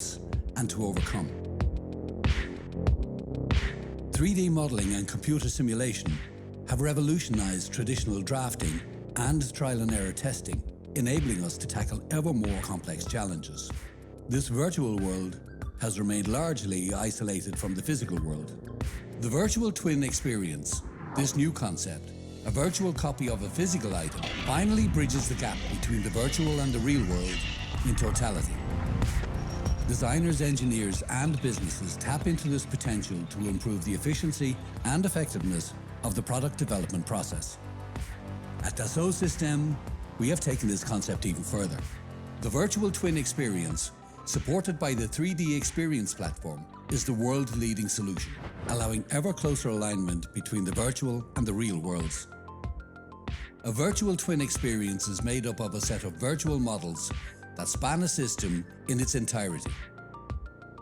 and to overcome. 3D modeling and computer simulation have revolutionized traditional drafting and trial and error testing, enabling us to tackle ever more complex challenges. This virtual world has remained largely isolated from the physical world. The virtual twin experience, this new concept, a virtual copy of a physical item, finally bridges the gap between the virtual and the real world in totality. Designers, engineers, and businesses tap into this potential to improve the efficiency and effectiveness of the product development process. At Dassault Systèmes, we have taken this concept even further. The virtual twin experience, supported by the 3D Experience platform, is the world-leading solution, allowing ever closer alignment between the virtual and the real worlds. A virtual twin experience is made up of a set of virtual models that span a system in its entirety.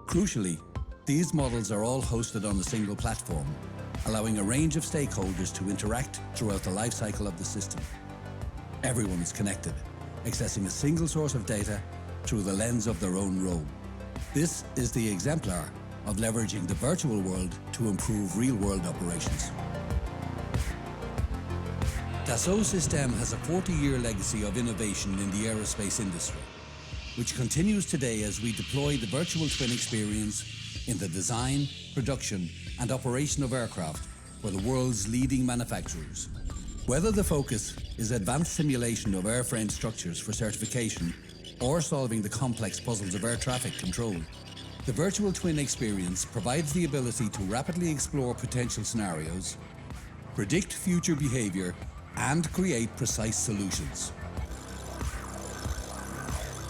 Crucially, these models are all hosted on a single platform, allowing a range of stakeholders to interact throughout the life cycle of the system. Everyone is connected, accessing a single source of data through the lens of their own role. This is the exemplar of leveraging the virtual world to improve real-world operations. Dassault Systèmes has a 40-year legacy of innovation in the aerospace industry, which continues today as we deploy the virtual twin experience in the design, production, and operation of aircraft for the world's leading manufacturers. Whether the focus is advanced simulation of airframe structures for certification or solving the complex puzzles of air traffic control, the virtual twin experience provides the ability to rapidly explore potential scenarios, predict future behavior, and create precise solutions.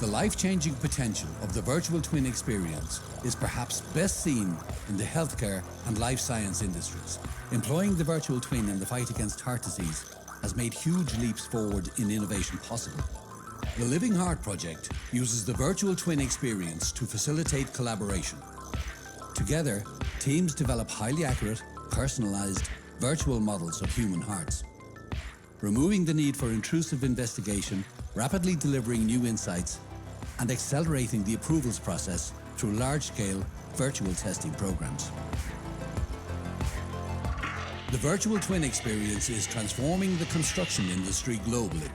The life-changing potential of the virtual twin experience is perhaps best seen in the healthcare and life science industries. Employing the virtual twin in the fight against heart disease has made huge leaps forward in innovation possible. The Living Heart Project uses the virtual twin experience to facilitate collaboration. Together, teams develop highly accurate, personalized, virtual models of human hearts, removing the need for intrusive investigation, rapidly delivering new insights, and accelerating the approvals process through large-scale virtual testing programs. The virtual twin experience is transforming the construction industry globally.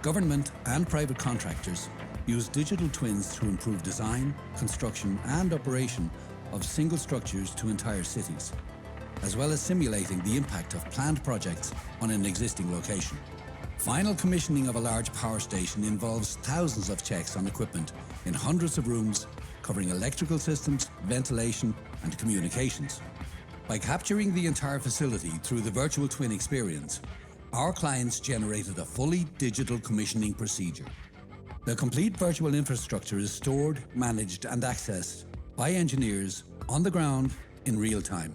Government and private contractors use digital twins to improve design, construction, and operation of single structures to entire cities, as well as simulating the impact of planned projects on an existing location. Final commissioning of a large power station involves thousands of checks on equipment in hundreds of rooms, covering electrical systems, ventilation, and communications. By capturing the entire facility through the virtual twin experience, our clients generated a fully digital commissioning procedure. The complete virtual infrastructure is stored, managed, and accessed by engineers on the ground in real time,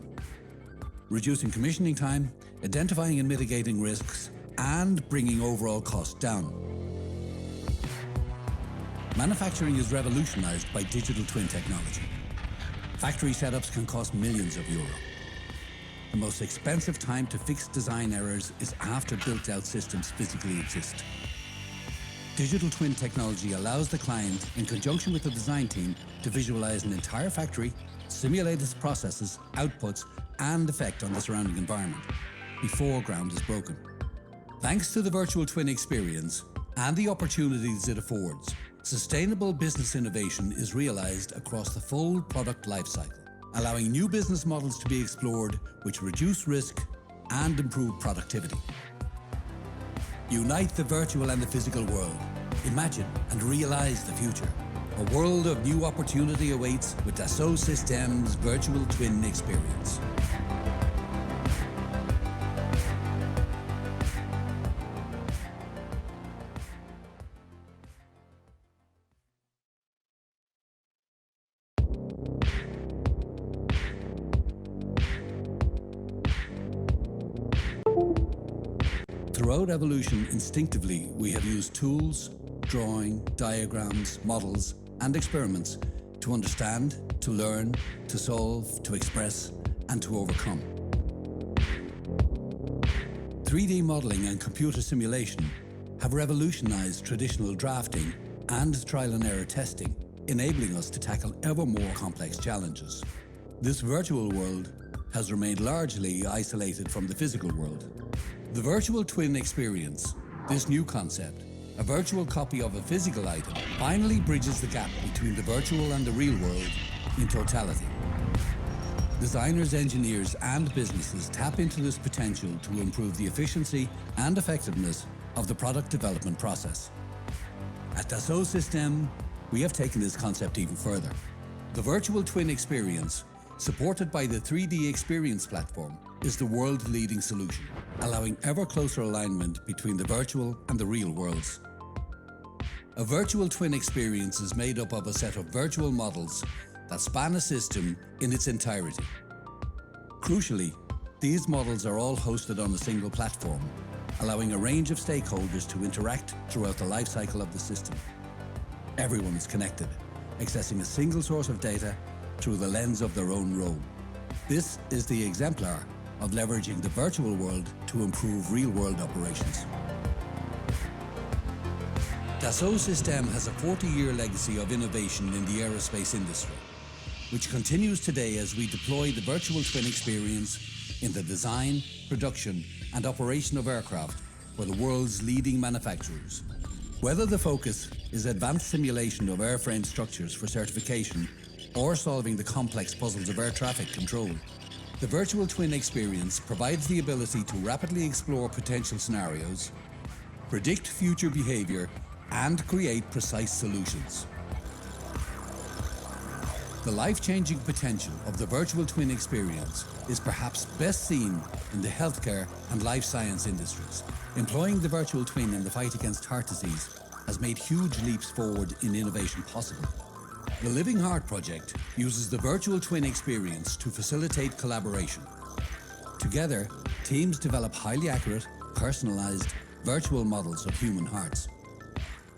reducing commissioning time, identifying and mitigating risks, and bringing overall costs down. Manufacturing is revolutionized by digital twin technology. Factory setups can cost millions of euro. The most expensive time to fix design errors is after built-out systems physically exist. Digital twin technology allows the client, in conjunction with the design team, to visualize an entire factory, simulate its processes, outputs, and effect on the surrounding environment before ground is broken. Thanks to the virtual twin experience and the opportunities it affords, sustainable business innovation is realized across the full product lifecycle, allowing new business models to be explored which reduce risk and improve productivity. Unite the virtual and the physical world. Imagine and realize the future. A world of new opportunity awaits with Dassault Systèmes Virtual Twin Experience. Throughout evolution, instinctively, we have used tools, drawing, diagrams, models, and experiments to understand, to learn, to solve, to express, and to overcome. 3D modeling and computer simulation have revolutionized traditional drafting and trial and error testing, enabling us to tackle ever more complex challenges. This virtual world has remained largely isolated from the physical world. The virtual twin experience, this new concept, a virtual copy of a physical item, finally bridges the gap between the virtual and the real world in totality. Designers, engineers, and businesses tap into this potential to improve the efficiency and effectiveness of the product development process. At Dassault Systèmes, we have taken this concept even further. The virtual twin experience, supported by the 3D Experience platform, is the world-leading solution, allowing ever closer alignment between the virtual and the real worlds. A virtual twin experience is made up of a set of virtual models that span a system in its entirety. Crucially, these models are all hosted on a single platform, allowing a range of stakeholders to interact throughout the life cycle of the system. Everyone is connected, accessing a single source of data through the lens of their own role. This is the exemplar of leveraging the virtual world to improve real-world operations. Dassault Systèmes has a 40-year legacy of innovation in the aerospace industry, which continues today as we deploy the virtual twin experience in the design, production, and operation of aircraft for the world's leading manufacturers. Whether the focus is advanced simulation of airframe structures for certification or solving the complex puzzles of air traffic control, the virtual twin experience provides the ability to rapidly explore potential scenarios, predict future behavior, and create precise solutions. The life-changing potential of the virtual twin experience is perhaps best seen in the healthcare and life science industries. Employing the virtual twin in the fight against heart disease has made huge leaps forward in innovation possible. The Living Heart Project uses the virtual twin experience to facilitate collaboration. Together, teams develop highly accurate, personalized, virtual models of human hearts,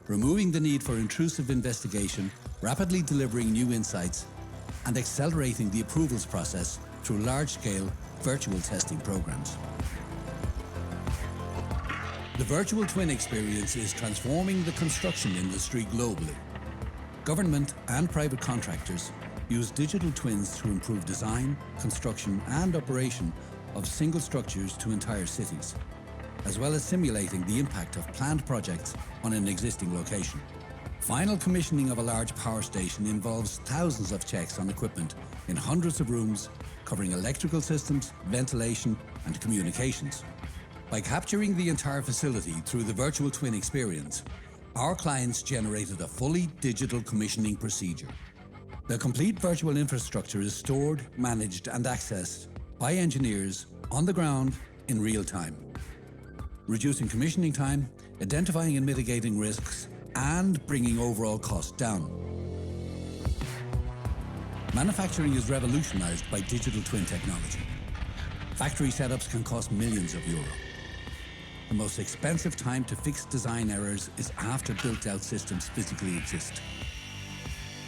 removing the need for intrusive investigation, rapidly delivering new insights, and accelerating the approvals process through large-scale virtual testing programs. The virtual twin experience is transforming the construction industry globally. Government and private contractors use digital twins to improve design, construction, and operation of single structures to entire cities, as well as simulating the impact of planned projects on an existing location. Final commissioning of a large power station involves thousands of checks on equipment in hundreds of rooms, covering electrical systems, ventilation, and communications. By capturing the entire facility through the virtual twin experience, our clients generated a fully digital commissioning procedure. The complete virtual infrastructure is stored, managed, and accessed by engineers on the ground in real time, reducing commissioning time, identifying and mitigating risks, and bringing overall costs down. Manufacturing is revolutionized by digital twin technology. Factory setups can cost millions of euros. The most expensive time to fix design errors is after built-out systems physically exist.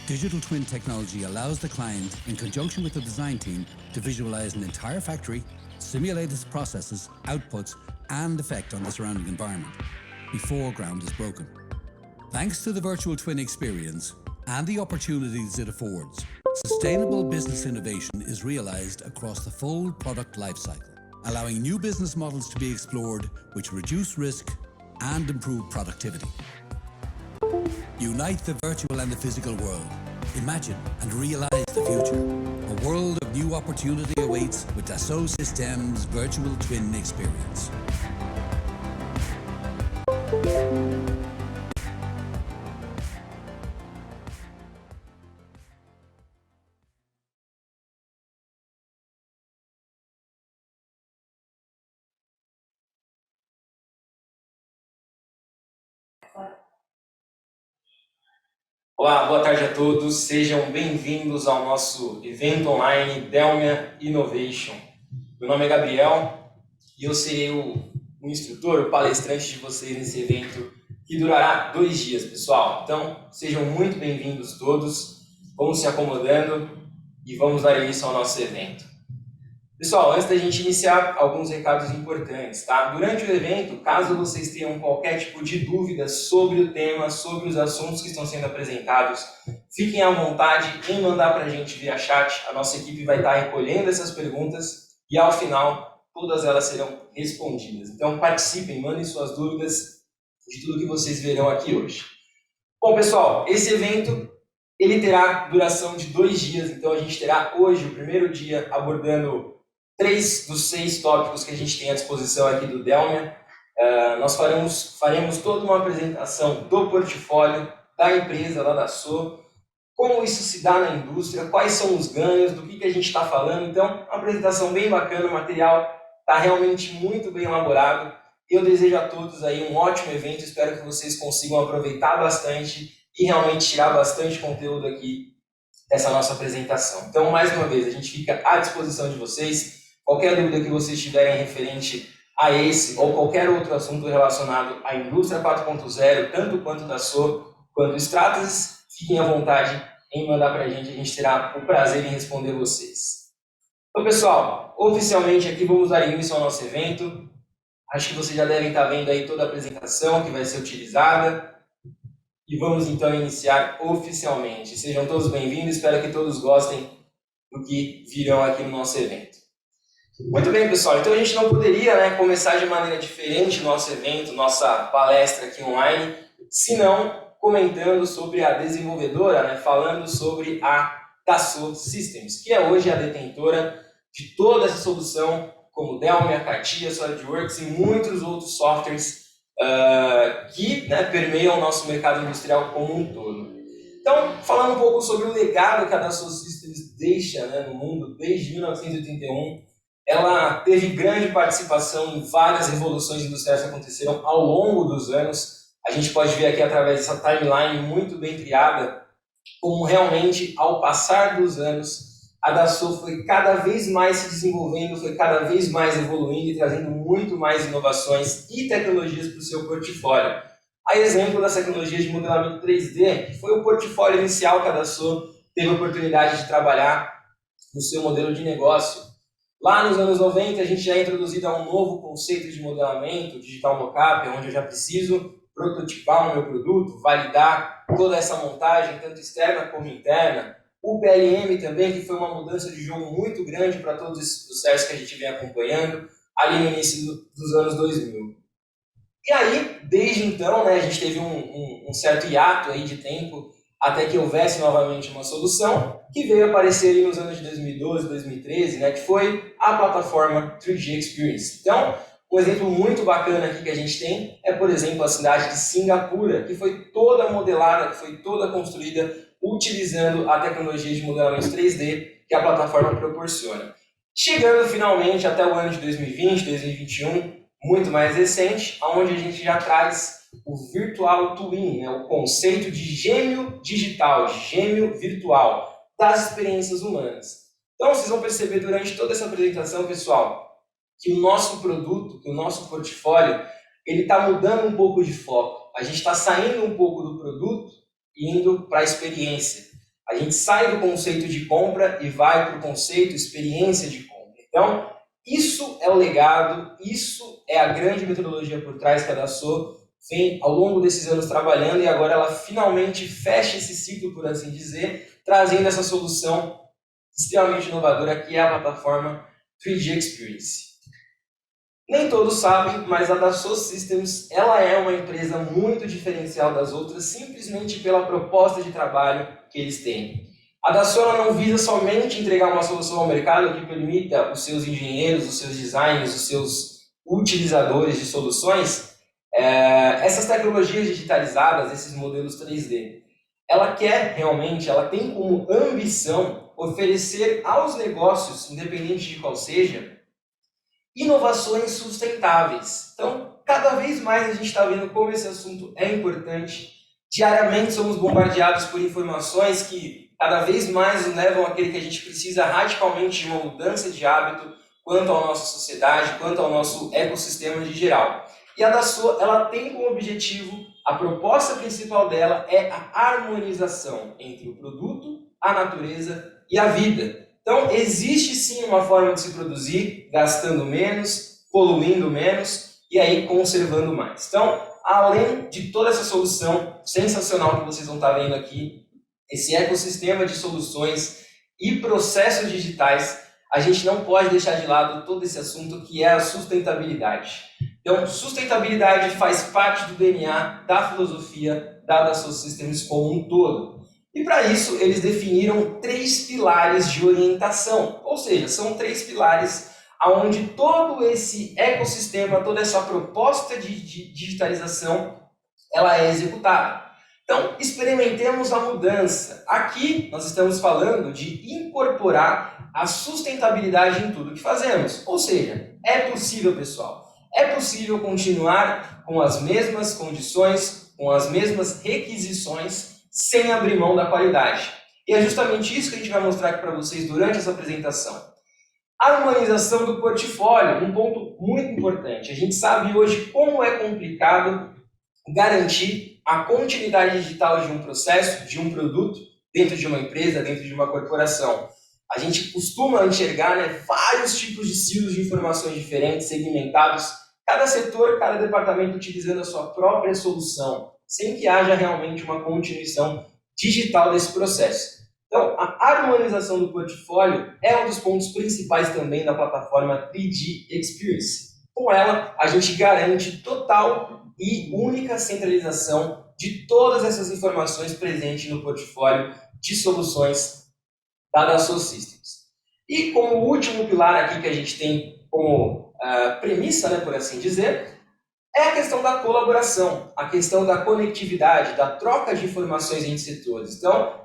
Digital twin technology allows the client, in conjunction with the design team, to visualize an entire factory, simulate its processes, outputs, and effect on the surrounding environment before ground is broken. Thanks to the virtual twin experience and the opportunities it affords, sustainable business innovation is realized across the full product lifecycle, allowing new business models to be explored which reduce risk and improve productivity. Unite the virtual and the physical world. Imagine and realize the future. A world of new opportunity awaits with Dassault Systèmes Virtual Twin Experience. Olá, boa tarde a todos, sejam bem-vindos ao nosso evento online Delmia Innovation. Meu nome é Gabriel e eu serei o instrutor, o palestrante de vocês nesse evento que durará 2 dias, pessoal. Então, sejam muito bem-vindos todos, vamos se acomodando e vamos dar início ao nosso evento. Pessoal, antes da gente iniciar, alguns recados importantes, tá? Durante o evento, caso vocês tenham qualquer tipo de dúvida sobre o tema, sobre os assuntos que estão sendo apresentados, fiquem à vontade em mandar para a gente via chat. A nossa equipe vai estar recolhendo essas perguntas e, ao final, todas elas serão respondidas. Então, participem, mandem suas dúvidas de tudo que vocês verão aqui hoje. Bom, pessoal, esse evento ele terá duração de 2 dias, então a gente terá hoje, o primeiro dia, abordando 3 dos 6 tópicos que a gente tem à disposição aqui do Delmia. Nós faremos toda uma apresentação do portfólio da empresa lá da SO, como isso se dá na indústria, quais são os ganhos, do que a gente está falando. Então, uma apresentação bem bacana, o material está realmente muito bem elaborado. Eu desejo a todos aí um ótimo evento, espero que vocês consigam aproveitar bastante e realmente tirar bastante conteúdo aqui dessa nossa apresentação. Então, mais uma vez, a gente fica à disposição de vocês. Qualquer dúvida que vocês tiverem referente a esse ou qualquer outro assunto relacionado à indústria 4.0, tanto quanto da SO, quanto Stratasys, fiquem à vontade em mandar para a gente terá o prazer em responder vocês. Então, pessoal, oficialmente aqui vamos dar início ao nosso evento. Acho que vocês já devem estar vendo aí toda a apresentação que vai ser utilizada. E vamos então iniciar oficialmente. Sejam todos bem-vindos, espero que todos gostem do que virão aqui no nosso evento. Muito bem, pessoal, então a gente não poderia começar de maneira diferente o nosso evento, nossa palestra aqui online, senão comentando sobre a desenvolvedora, falando sobre a Dassault Systems, que é hoje a detentora de toda essa solução, como Delmia, CATIA, SolidWorks e muitos outros softwares que permeiam o nosso mercado industrial como um todo. Então, falando um pouco sobre o legado que a Dassault Systems deixa no mundo desde 1981, ela teve grande participação em várias revoluções industriais que aconteceram ao longo dos anos. A gente pode ver aqui através dessa timeline muito bem criada, como realmente, ao passar dos anos, a Dassault foi cada vez mais se desenvolvendo, foi cada vez mais evoluindo e trazendo muito mais inovações e tecnologias para o seu portfólio. A exemplo das tecnologias de modelamento 3D, que foi o portfólio inicial que a Dassault teve a oportunidade de trabalhar no seu modelo de negócio. Lá nos anos 90, a gente já introduzido um novo conceito de modelamento, digital mockup, onde eu já preciso prototipar o meu produto, validar toda essa montagem, tanto externa como interna. O PLM também, que foi uma mudança de jogo muito grande para todos esses processos que a gente vem acompanhando ali no início dos anos 2000. E aí, desde então, a gente teve um certo hiato aí de tempo até que houvesse novamente uma solução que veio aparecer ali nos anos de 2012, 2013, que foi a plataforma 3G Experience. Então, um exemplo muito bacana aqui que a gente tem é, por exemplo, a cidade de Singapura, que foi toda modelada, que foi toda construída utilizando a tecnologia de modelamento 3D que a plataforma proporciona. Chegando finalmente até o ano de 2020, 2021, muito mais recente, onde a gente já traz o Virtual Twin, o conceito de gêmeo digital, de gêmeo virtual das experiências humanas. Então, vocês vão perceber durante toda essa apresentação, pessoal, que o nosso produto, que o nosso portfólio, ele está mudando um pouco de foco. A gente está saindo um pouco do produto e indo para a experiência. A gente sai do conceito de compra e vai para o conceito experiência de compra. Então, isso é o legado, isso é a grande metodologia por trás que a Dassault vem ao longo desses anos trabalhando e agora ela finalmente fecha esse ciclo, por assim dizer, trazendo essa solução extremamente inovadora que é a plataforma 3G Experience. Nem todos sabem, mas a Dassault Systems ela é uma empresa muito diferencial das outras simplesmente pela proposta de trabalho que eles têm. A Dassault ela não visa somente entregar uma solução ao mercado que permita os seus engenheiros, os seus designers, os seus utilizadores de soluções, essas tecnologias digitalizadas, esses modelos 3D. Ela quer realmente, ela tem como ambição oferecer aos negócios, independente de qual seja, inovações sustentáveis. Então, cada vez mais a gente está vendo como esse assunto é importante. Diariamente somos bombardeados por informações que cada vez mais nos levam àquele que a gente precisa radicalmente de uma mudança de hábito quanto à nossa sociedade, quanto ao nosso ecossistema de geral. E a Dassault, ela tem como objetivo, a proposta principal dela é a harmonização entre o produto, a natureza e a vida. Então, existe sim uma forma de se produzir gastando menos, poluindo menos e aí conservando mais. Então, além de toda essa solução sensacional que vocês vão estar vendo aqui, esse ecossistema de soluções e processos digitais, a gente não pode deixar de lado todo esse assunto que é a sustentabilidade. Então, sustentabilidade faz parte do DNA da filosofia da Dassault Systems como um todo. E para isso, eles definiram 3 pilares de orientação, ou seja, são 3 pilares onde todo esse ecossistema, toda essa proposta de digitalização, ela é executada. Então, experimentemos a mudança. Aqui, nós estamos falando de incorporar a sustentabilidade em tudo que fazemos. Ou seja, é possível, pessoal. É possível continuar com as mesmas condições, com as mesmas requisições, sem abrir mão da qualidade. E é justamente isso que a gente vai mostrar aqui para vocês durante essa apresentação. Harmonização do portfólio, um ponto muito importante. A gente sabe hoje como é complicado garantir a continuidade digital de um processo, de um produto, dentro de uma empresa, dentro de uma corporação. A gente costuma enxergar vários tipos de silos de informações diferentes, segmentados, cada setor, cada departamento utilizando a sua própria solução, sem que haja realmente uma continuação digital desse processo. Então, a harmonização do portfólio é um dos pontos principais também da plataforma 3D Experience. Com ela, a gente garante total e única centralização de todas essas informações presentes no portfólio de soluções da Dassault Systems. E como último pilar aqui que a gente tem como premissa, por assim dizer, é a questão da colaboração, a questão da conectividade, da troca de informações entre setores. Então,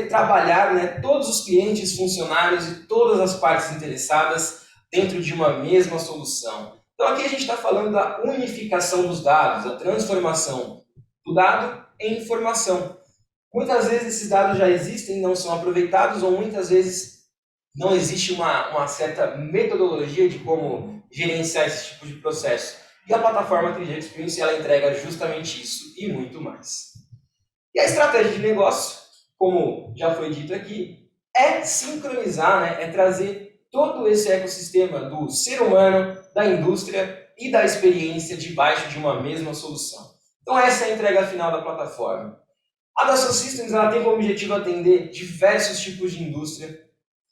trabalhar todos os clientes, funcionários e todas as partes interessadas dentro de uma mesma solução. Então, aqui a gente está falando da unificação dos dados, da transformação do dado em informação. Muitas vezes esses dados já existem, não são aproveitados, ou muitas vezes não existe uma certa metodologia de como gerenciar esse tipo de processo. E a plataforma 3D Experience ela entrega justamente isso e muito mais. E a estratégia de negócio, como já foi dito aqui, é sincronizar, é trazer todo esse ecossistema do ser humano, da indústria e da experiência debaixo de uma mesma solução. Então essa é a entrega final da plataforma. A Dassault Systems ela tem como objetivo atender diversos tipos de indústria,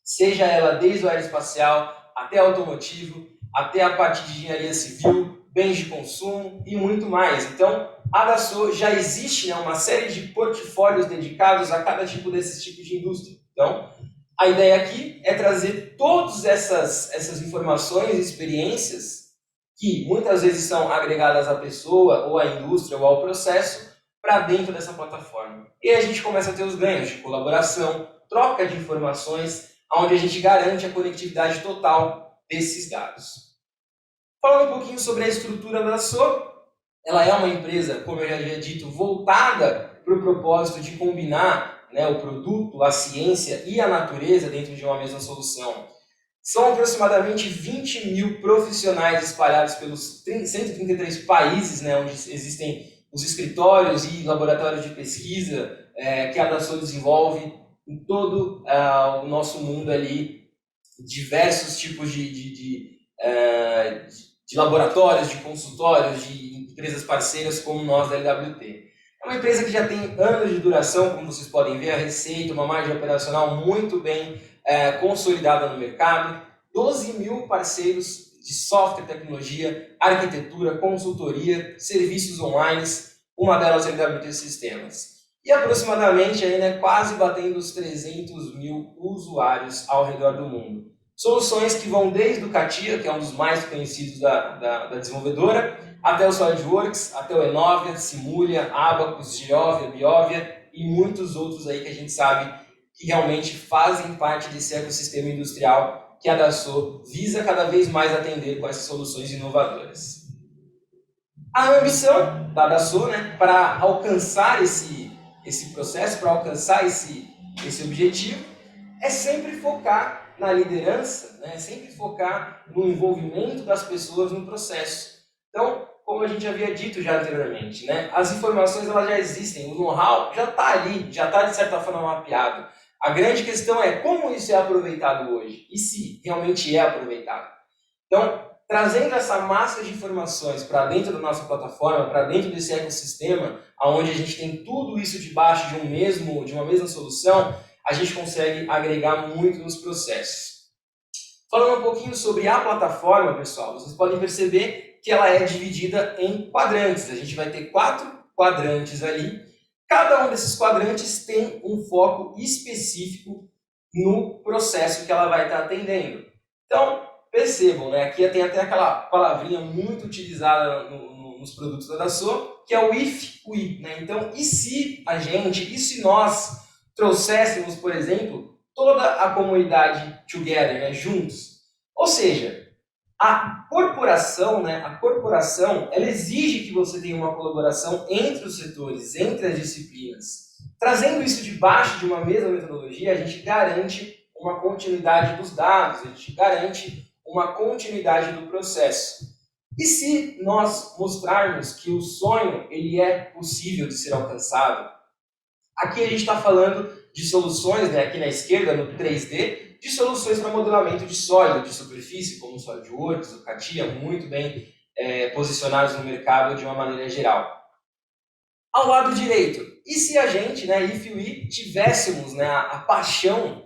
seja ela desde o aeroespacial até automotivo, até a parte de engenharia civil, bens de consumo e muito mais. Então, a Dassault já existe uma série de portfólios dedicados a cada tipo desses tipos de indústria. Então, a ideia aqui é trazer todas essas informações e experiências que muitas vezes são agregadas à pessoa, ou à indústria, ou ao processo, para dentro dessa plataforma. E aí a gente começa a ter os ganhos de colaboração, troca de informações, onde a gente garante a conectividade total desses dados. Falando um pouquinho sobre a estrutura da Dassault, ela é uma empresa, como eu já havia dito, voltada para o propósito de combinar o produto, a ciência e a natureza dentro de uma mesma solução. São aproximadamente 20 mil profissionais espalhados pelos 133 países, onde existem os escritórios e laboratórios de pesquisa que a Dassault desenvolve em todo o nosso mundo ali, diversos tipos de laboratórios, de consultórios, de empresas parceiras como nós da LWT. É uma empresa que já tem anos de duração, como vocês podem ver, a receita, uma margem operacional muito bem consolidada no mercado, 12 mil parceiros de software, tecnologia, arquitetura, consultoria, serviços online, uma delas é a LWT Sistemas. E aproximadamente quase batendo os 300 mil usuários ao redor do mundo. Soluções que vão desde o CATIA, que é um dos mais conhecidos da desenvolvedora, até o SolidWorks, até o Enovia, Simulia, Abacus, Giovia, Biovia e muitos outros aí que a gente sabe que realmente fazem parte desse ecossistema industrial que a Dassault visa cada vez mais atender com essas soluções inovadoras. A ambição da Dassault para alcançar esse processo, para alcançar esse objetivo, é sempre focar na liderança, sempre focar no envolvimento das pessoas no processo. Então, como a gente havia dito já anteriormente, as informações elas já existem, o know-how já está ali, já está de certa forma mapeado. A grande questão é como isso é aproveitado hoje e se realmente é aproveitado. Então, trazendo essa massa de informações para dentro da nossa plataforma, para dentro desse ecossistema, onde a gente tem tudo isso debaixo de uma mesma solução, a gente consegue agregar muito nos processos. Falando um pouquinho sobre a plataforma, pessoal, vocês podem perceber que ela é dividida em quadrantes. A gente vai ter 4 quadrantes ali. Cada um desses quadrantes tem um foco específico no processo que ela vai estar atendendo. Então, percebam, né? Aqui tem até aquela palavrinha muito utilizada nos produtos da Dassault, que é o if we, né? Então, e se nós trouxéssemos, por exemplo, toda a comunidade together, né? Juntos? Ou seja, a corporação, ela exige que você tenha uma colaboração entre os setores, entre as disciplinas. Trazendo isso debaixo de uma mesma metodologia, a gente garante uma continuidade dos dados, a gente garante uma continuidade do processo. E se nós mostrarmos que o sonho ele é possível de ser alcançado? Aqui a gente está falando de soluções, né, aqui na esquerda, no 3D, de soluções para modelamento de sólido, de superfície, como o SolidWorks, o CATIA, muito bem posicionados no mercado de uma maneira geral. Ao lado direito, e se a gente, né, if we, tivéssemos, né, a paixão,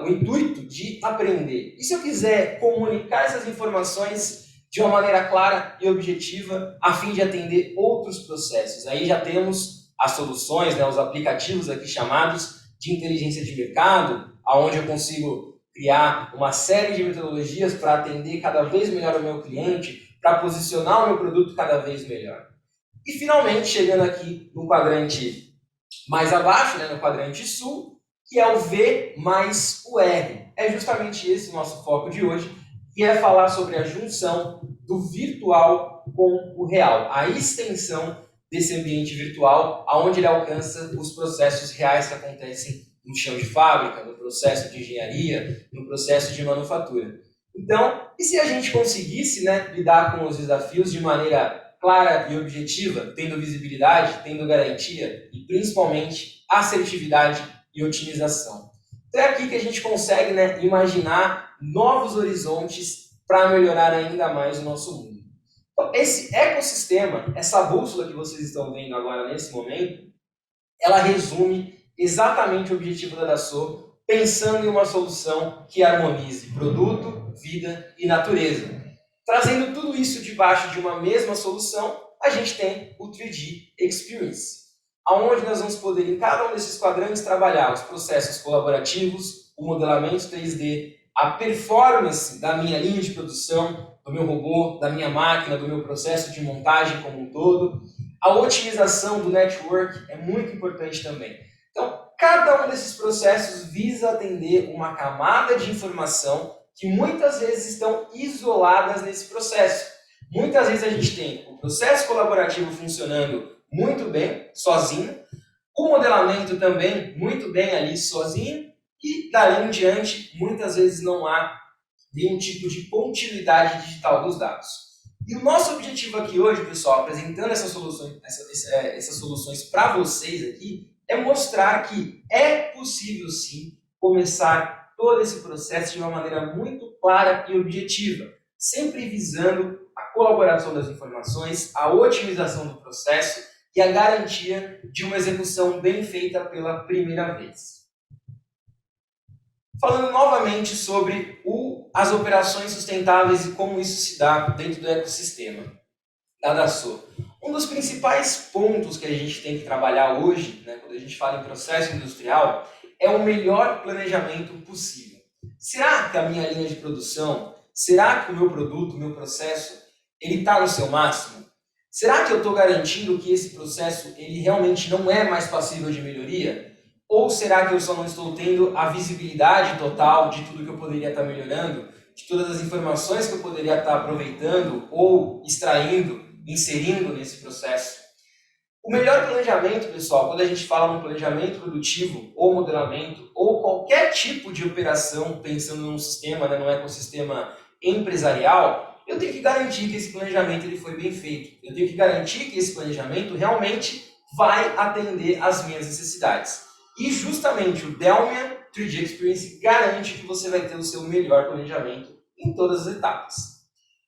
o intuito de aprender? E se eu quiser comunicar essas informações de uma maneira clara e objetiva, a fim de atender outros processos? Aí já temos as soluções, né, os aplicativos aqui chamados de inteligência de mercado, onde eu consigo criar uma série de metodologias para atender cada vez melhor o meu cliente, para posicionar o meu produto cada vez melhor. E finalmente, chegando aqui no quadrante mais abaixo, né, no quadrante sul, que é o V mais o R. É justamente esse o nosso foco de hoje, que é falar sobre a junção do virtual com o real, a extensão desse ambiente virtual, aonde ele alcança os processos reais que acontecem no chão de fábrica, no processo de engenharia, no processo de manufatura. Então, e se a gente conseguisse, né, lidar com os desafios de maneira clara e objetiva, tendo visibilidade, tendo garantia e principalmente assertividade e otimização? Então é aqui que a gente consegue, né, imaginar novos horizontes para melhorar ainda mais o nosso mundo. Então, esse ecossistema, essa bússola que vocês estão vendo agora nesse momento, ela resume exatamente o objetivo da Dassault, pensando em uma solução que harmonize produto, vida e natureza. Trazendo tudo isso debaixo de uma mesma solução, a gente tem o 3D Experience, onde nós vamos poder, em cada um desses quadrantes, trabalhar os processos colaborativos, o modelamento 3D, a performance da minha linha de produção, do meu robô, da minha máquina, do meu processo de montagem como um todo. A otimização do network é muito importante também. Então, cada um desses processos visa atender uma camada de informação que muitas vezes estão isoladas nesse processo. Muitas vezes a gente tem o processo colaborativo funcionando muito bem, sozinho, o modelamento também muito bem ali sozinho, e dali em diante, muitas vezes não há nenhum tipo de continuidade digital dos dados. E o nosso objetivo aqui hoje, pessoal, apresentando essas soluções para vocês aqui, é mostrar que é possível sim começar todo esse processo de uma maneira muito clara e objetiva, sempre visando a colaboração das informações, a otimização do processo e a garantia de uma execução bem feita pela primeira vez. Falando novamente sobre as operações sustentáveis e como isso se dá dentro do ecossistema da Dassault. Um dos principais pontos que a gente tem que trabalhar hoje, né, quando a gente fala em processo industrial, é o melhor planejamento possível. Será que a minha linha de produção, será que o meu produto, o meu processo, ele está no seu máximo? Será que eu estou garantindo que esse processo ele realmente não é mais passível de melhoria? Ou será que eu só não estou tendo a visibilidade total de tudo que eu poderia estar melhorando, de todas as informações que eu poderia estar aproveitando ou extraindo, inserindo nesse processo? O melhor planejamento, pessoal, quando a gente fala no planejamento produtivo ou modelamento ou qualquer tipo de operação pensando num sistema, né, num ecossistema empresarial, eu tenho que garantir que esse planejamento ele foi bem feito. Eu tenho que garantir que esse planejamento realmente vai atender às minhas necessidades. E justamente o Delmia 3D Experience garante que você vai ter o seu melhor planejamento em todas as etapas.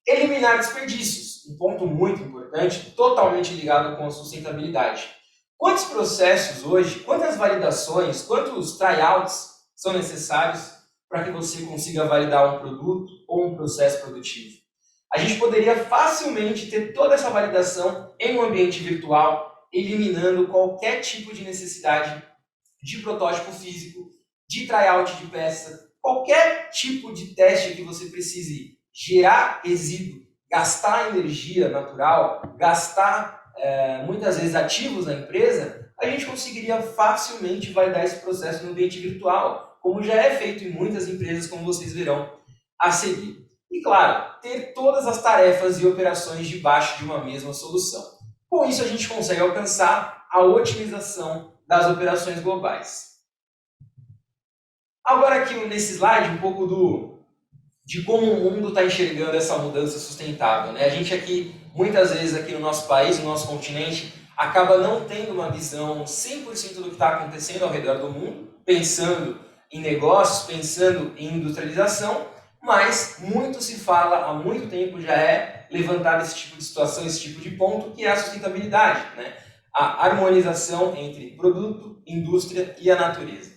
Eliminar desperdícios, um ponto muito importante, totalmente ligado com a sustentabilidade. Quantos processos hoje, quantas validações, quantos tryouts são necessários para que você consiga validar um produto ou um processo produtivo? A gente poderia facilmente ter toda essa validação em um ambiente virtual, eliminando qualquer tipo de necessidade de protótipo físico, de tryout de peça, qualquer tipo de teste que você precise gerar resíduo, gastar energia natural, gastar muitas vezes ativos na empresa, a gente conseguiria facilmente validar esse processo no ambiente virtual, como já é feito em muitas empresas, como vocês verão a seguir. E claro, ter todas as tarefas e operações debaixo de uma mesma solução. Com isso a gente consegue alcançar a otimização das operações globais. Agora aqui nesse slide um pouco de como o mundo está enxergando essa mudança sustentável, né? A gente aqui, muitas vezes aqui no nosso país, no nosso continente, acaba não tendo uma visão 100% do que está acontecendo ao redor do mundo, pensando em negócios, pensando em industrialização, mas muito se fala, há muito tempo já é levantado esse tipo de situação, esse tipo de ponto, que é a sustentabilidade, né? A harmonização entre produto, indústria e a natureza.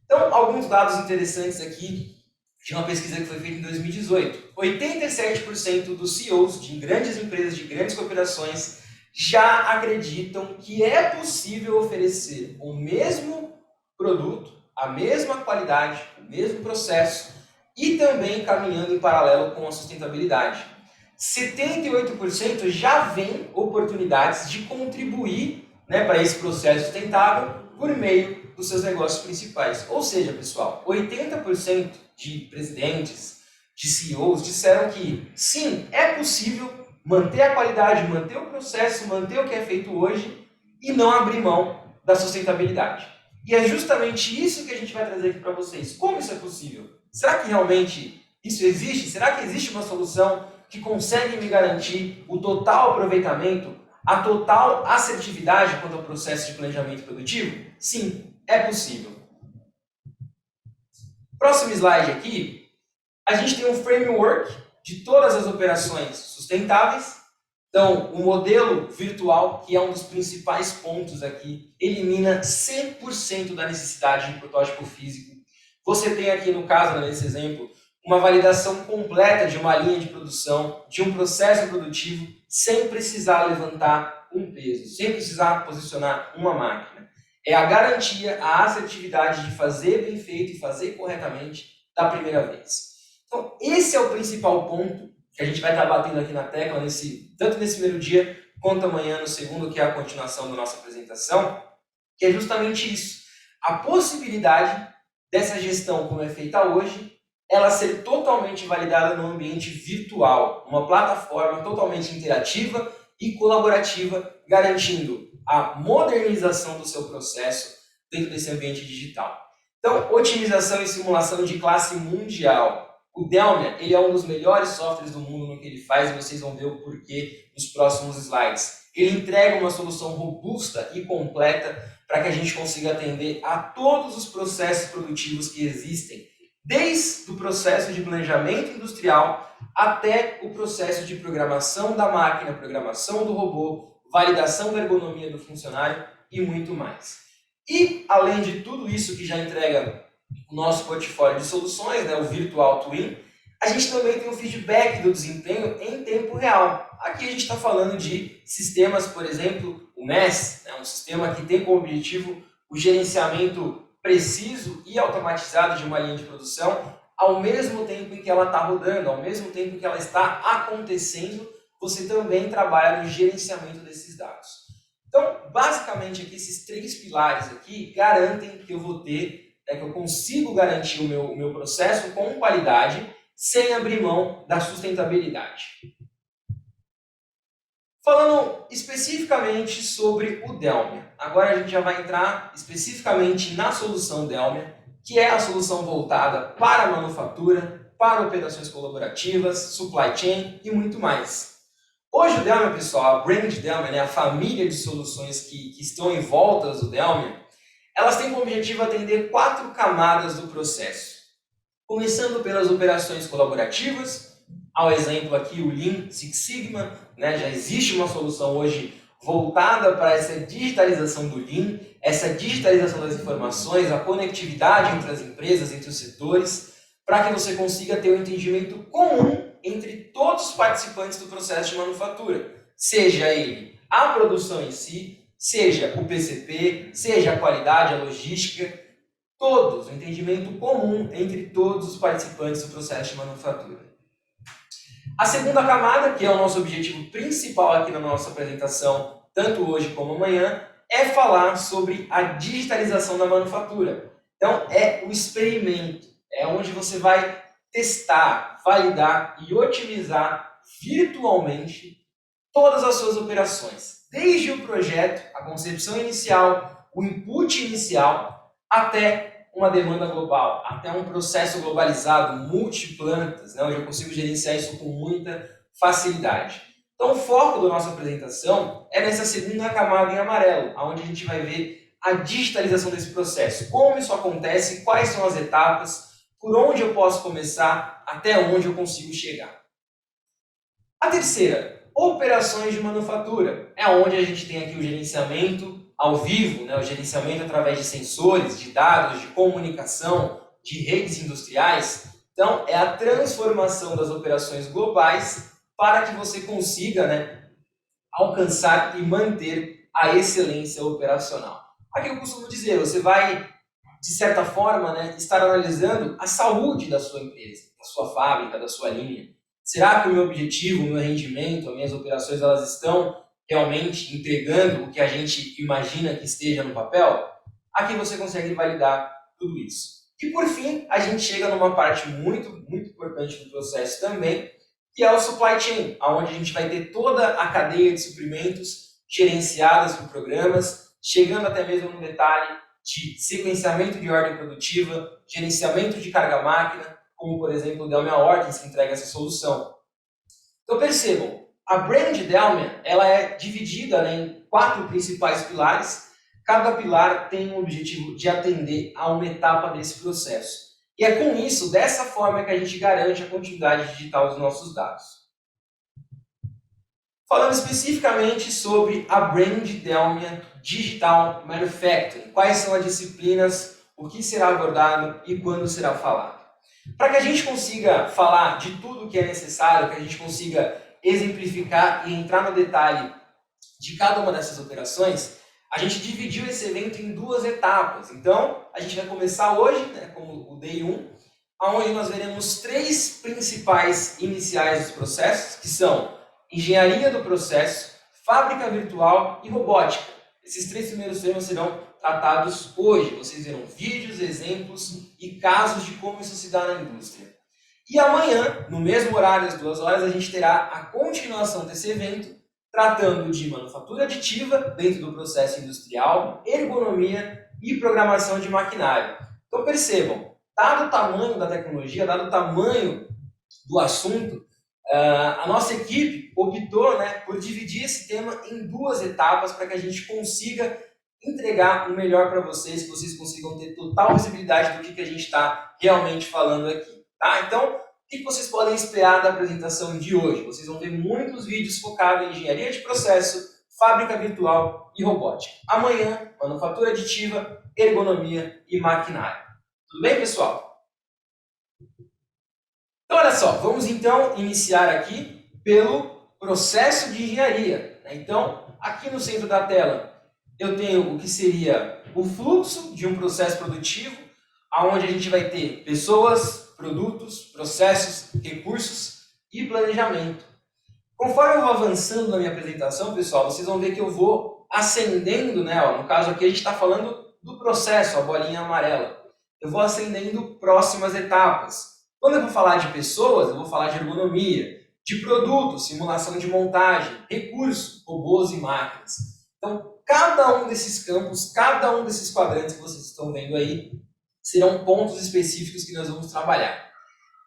Então, alguns dados interessantes aqui de uma pesquisa que foi feita em 2018. 87% dos CEOs de grandes empresas, de grandes corporações, já acreditam que é possível oferecer o mesmo produto, a mesma qualidade, o mesmo processo e também caminhando em paralelo com a sustentabilidade. 78% já veem oportunidades de contribuir, né, para esse processo sustentável por meio dos seus negócios principais. Ou seja, pessoal, 80% de presidentes, de CEOs disseram que sim, é possível manter a qualidade, manter o processo, manter o que é feito hoje e não abrir mão da sustentabilidade. E é justamente isso que a gente vai trazer aqui para vocês. Como isso é possível? Será que realmente isso existe? Será que existe uma solução que consegue me garantir o total aproveitamento, a total assertividade quanto ao processo de planejamento produtivo? Sim, é possível. Próximo slide aqui, a gente tem um framework de todas as operações sustentáveis. Então, o modelo virtual, que é um dos principais pontos aqui, elimina 100% da necessidade de protótipo físico. Você tem aqui, no caso, nesse exemplo, uma validação completa de uma linha de produção, de um processo produtivo, sem precisar levantar um peso, sem precisar posicionar uma máquina. É a garantia, a assertividade de fazer bem feito e fazer corretamente da primeira vez. Então, esse é o principal ponto que a gente vai estar batendo aqui na tecla, tanto nesse primeiro dia, quanto amanhã no segundo, que é a continuação da nossa apresentação, que é justamente isso. A possibilidade dessa gestão, como é feita hoje, ela ser totalmente validada no ambiente virtual, uma plataforma totalmente interativa e colaborativa, garantindo a modernização do seu processo dentro desse ambiente digital. Então, otimização e simulação de classe mundial. O Delmia, ele é um dos melhores softwares do mundo no que ele faz, e vocês vão ver o porquê nos próximos slides. Ele entrega uma solução robusta e completa para que a gente consiga atender a todos os processos produtivos que existem, desde o processo de planejamento industrial até o processo de programação da máquina, programação do robô, validação da ergonomia do funcionário e muito mais. E, além de tudo isso que já entrega o nosso portfólio de soluções, né, o Virtual Twin, a gente também tem um feedback do desempenho em tempo real. Aqui a gente está falando de sistemas, por exemplo, o MES, né, um sistema que tem como objetivo o gerenciamento preciso e automatizado de uma linha de produção, ao mesmo tempo em que ela está rodando, ao mesmo tempo que ela está acontecendo, você também trabalha no gerenciamento desses dados. Então, basicamente, aqui, esses três pilares aqui garantem que eu vou ter, que eu consigo garantir o meu processo com qualidade, sem abrir mão da sustentabilidade. Falando especificamente sobre o Delmia, agora a gente já vai entrar especificamente na solução Delmia, que é a solução voltada para a manufatura, para operações colaborativas, supply chain e muito mais. Hoje o Delmia, pessoal, a brand Delmia, né, a família de soluções que estão em volta do Delmia, elas têm como objetivo atender 4 camadas do processo. Começando pelas operações colaborativas, ao exemplo aqui o Lean Six Sigma, né? Já existe uma solução hoje voltada para essa digitalização do Lean, essa digitalização das informações, a conectividade entre as empresas, entre os setores, para que você consiga ter um entendimento comum entre todos os participantes do processo de manufatura, seja ele a produção em si, seja o PCP, seja a qualidade, a logística, todos, um entendimento comum entre todos os participantes do processo de manufatura. A segunda camada, que é o nosso objetivo principal aqui na nossa apresentação, tanto hoje como amanhã, é falar sobre a digitalização da manufatura. Então, é o experimento, é onde você vai testar, validar e otimizar virtualmente todas as suas operações, desde o projeto, a concepção inicial, o input inicial, até uma demanda global, até um processo globalizado, multiplantas, né, onde eu consigo gerenciar isso com muita facilidade. Então, o foco da nossa apresentação é nessa segunda camada em amarelo, onde a gente vai ver a digitalização desse processo, como isso acontece, quais são as etapas, por onde eu posso começar, até onde eu consigo chegar. A terceira, operações de manufatura, é onde a gente tem aqui o gerenciamento ao vivo, né, o gerenciamento através de sensores, de dados, de comunicação, de redes industriais. Então, é a transformação das operações globais para que você consiga, né, alcançar e manter a excelência operacional. Aqui eu costumo dizer, você vai, de certa forma, né, estar analisando a saúde da sua empresa, da sua fábrica, da sua linha. Será que o meu objetivo, o meu rendimento, as minhas operações, elas estão realmente entregando o que a gente imagina que esteja no papel? Aqui você consegue validar tudo isso. E por fim, a gente chega numa parte muito importante do processo também, que é o supply chain, onde a gente vai ter toda a cadeia de suprimentos gerenciadas por programas, chegando até mesmo no detalhe de sequenciamento de ordem produtiva, gerenciamento de carga-máquina, como por exemplo o Delmia Ortens, que entrega essa solução. Então percebam, a brand Delmia ela é dividida, né, em 4 principais pilares. Cada pilar tem o objetivo de atender a uma etapa desse processo. E é com isso, dessa forma, que a gente garante a continuidade digital dos nossos dados. Falando especificamente sobre a brand Delmia Digital Manufacturing, quais são as disciplinas, o que será abordado e quando será falado. Para que a gente consiga falar de tudo o que é necessário, que a gente consiga exemplificar e entrar no detalhe de cada uma dessas operações, a gente dividiu esse evento em 2 etapas. Então, a gente vai começar hoje, né, como o Day 1, onde nós veremos 3 principais iniciais dos processos, que são engenharia do processo, fábrica virtual e robótica. Esses 3 primeiros temas serão tratados hoje. Vocês verão vídeos, exemplos e casos de como isso se dá na indústria. E amanhã, no mesmo horário, às 2 horas, a gente terá a continuação desse evento, tratando de manufatura aditiva dentro do processo industrial, ergonomia e programação de maquinário. Então percebam, dado o tamanho da tecnologia, dado o tamanho do assunto, a nossa equipe optou, né, por dividir esse tema em 2 etapas para que a gente consiga entregar o melhor para vocês, que vocês consigam ter total visibilidade do que a gente está realmente falando aqui. Tá? Então, o que vocês podem esperar da apresentação de hoje? Vocês vão ver muitos vídeos focados em engenharia de processo, fábrica virtual e robótica. Amanhã, manufatura aditiva, ergonomia e maquinário. Tudo bem, pessoal? Então, olha só, vamos então iniciar aqui pelo processo de engenharia. Então, aqui no centro da tela, eu tenho o que seria o fluxo de um processo produtivo, onde a gente vai ter pessoas, produtos, processos, recursos e planejamento. Conforme eu vou avançando na minha apresentação, pessoal, vocês vão ver que eu vou ascendendo, né? No caso aqui a gente está falando do processo, a bolinha amarela. Eu vou ascendendo próximas etapas. Quando eu vou falar de pessoas, eu vou falar de ergonomia, de produtos, simulação de montagem, recursos, robôs e máquinas. Então, cada um desses campos, cada um desses quadrantes que vocês estão vendo aí, serão pontos específicos que nós vamos trabalhar.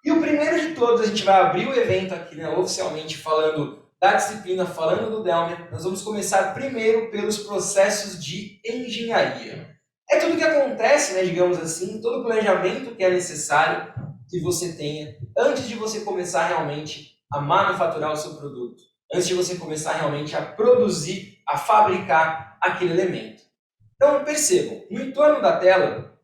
E o primeiro de todos, a gente vai abrir o evento aqui, né, oficialmente falando da disciplina, falando do Delmia. Nós vamos começar primeiro pelos processos de engenharia. É tudo que acontece, né, digamos assim, todo o planejamento que é necessário que você tenha antes de você começar realmente a manufaturar o seu produto, antes de você começar realmente a produzir, a fabricar aquele elemento. Então, percebam, no entorno da tela,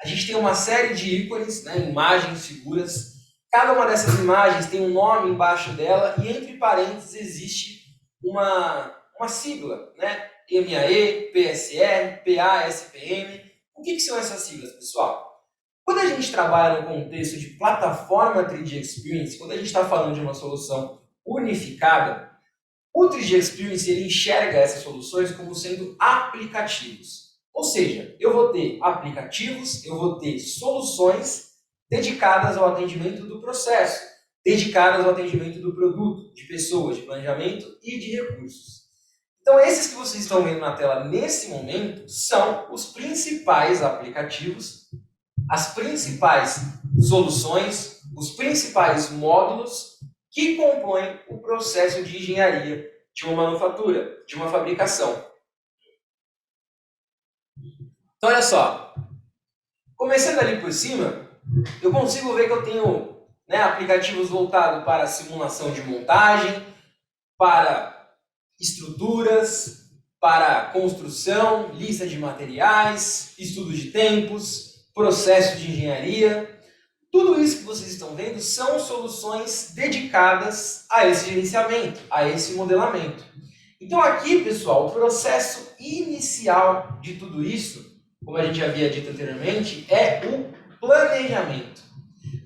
a gente tem uma série de ícones, né, imagens, figuras. Cada uma dessas imagens tem um nome embaixo dela e entre parênteses existe uma sigla, né? MAE, PSR, PA, SPM. O que são essas siglas, pessoal? Quando a gente trabalha no contexto de plataforma 3D Experience, quando a gente está falando de uma solução unificada, o 3D Experience ele enxerga essas soluções como sendo aplicativos. Ou seja, eu vou ter aplicativos, eu vou ter soluções dedicadas ao atendimento do processo, dedicadas ao atendimento do produto, de pessoas, de planejamento e de recursos. Então, esses que vocês estão vendo na tela nesse momento são os principais aplicativos, as principais soluções, os principais módulos que compõem o processo de engenharia de uma manufatura, de uma fabricação. Então, olha só, começando ali por cima, eu consigo ver que eu tenho, né, aplicativos voltados para simulação de montagem, para estruturas, para construção, lista de materiais, estudo de tempos, processo de engenharia. Tudo isso que vocês estão vendo são soluções dedicadas a esse gerenciamento, a esse modelamento. Então aqui, pessoal, o processo inicial de tudo isso, como a gente havia dito anteriormente, é o planejamento.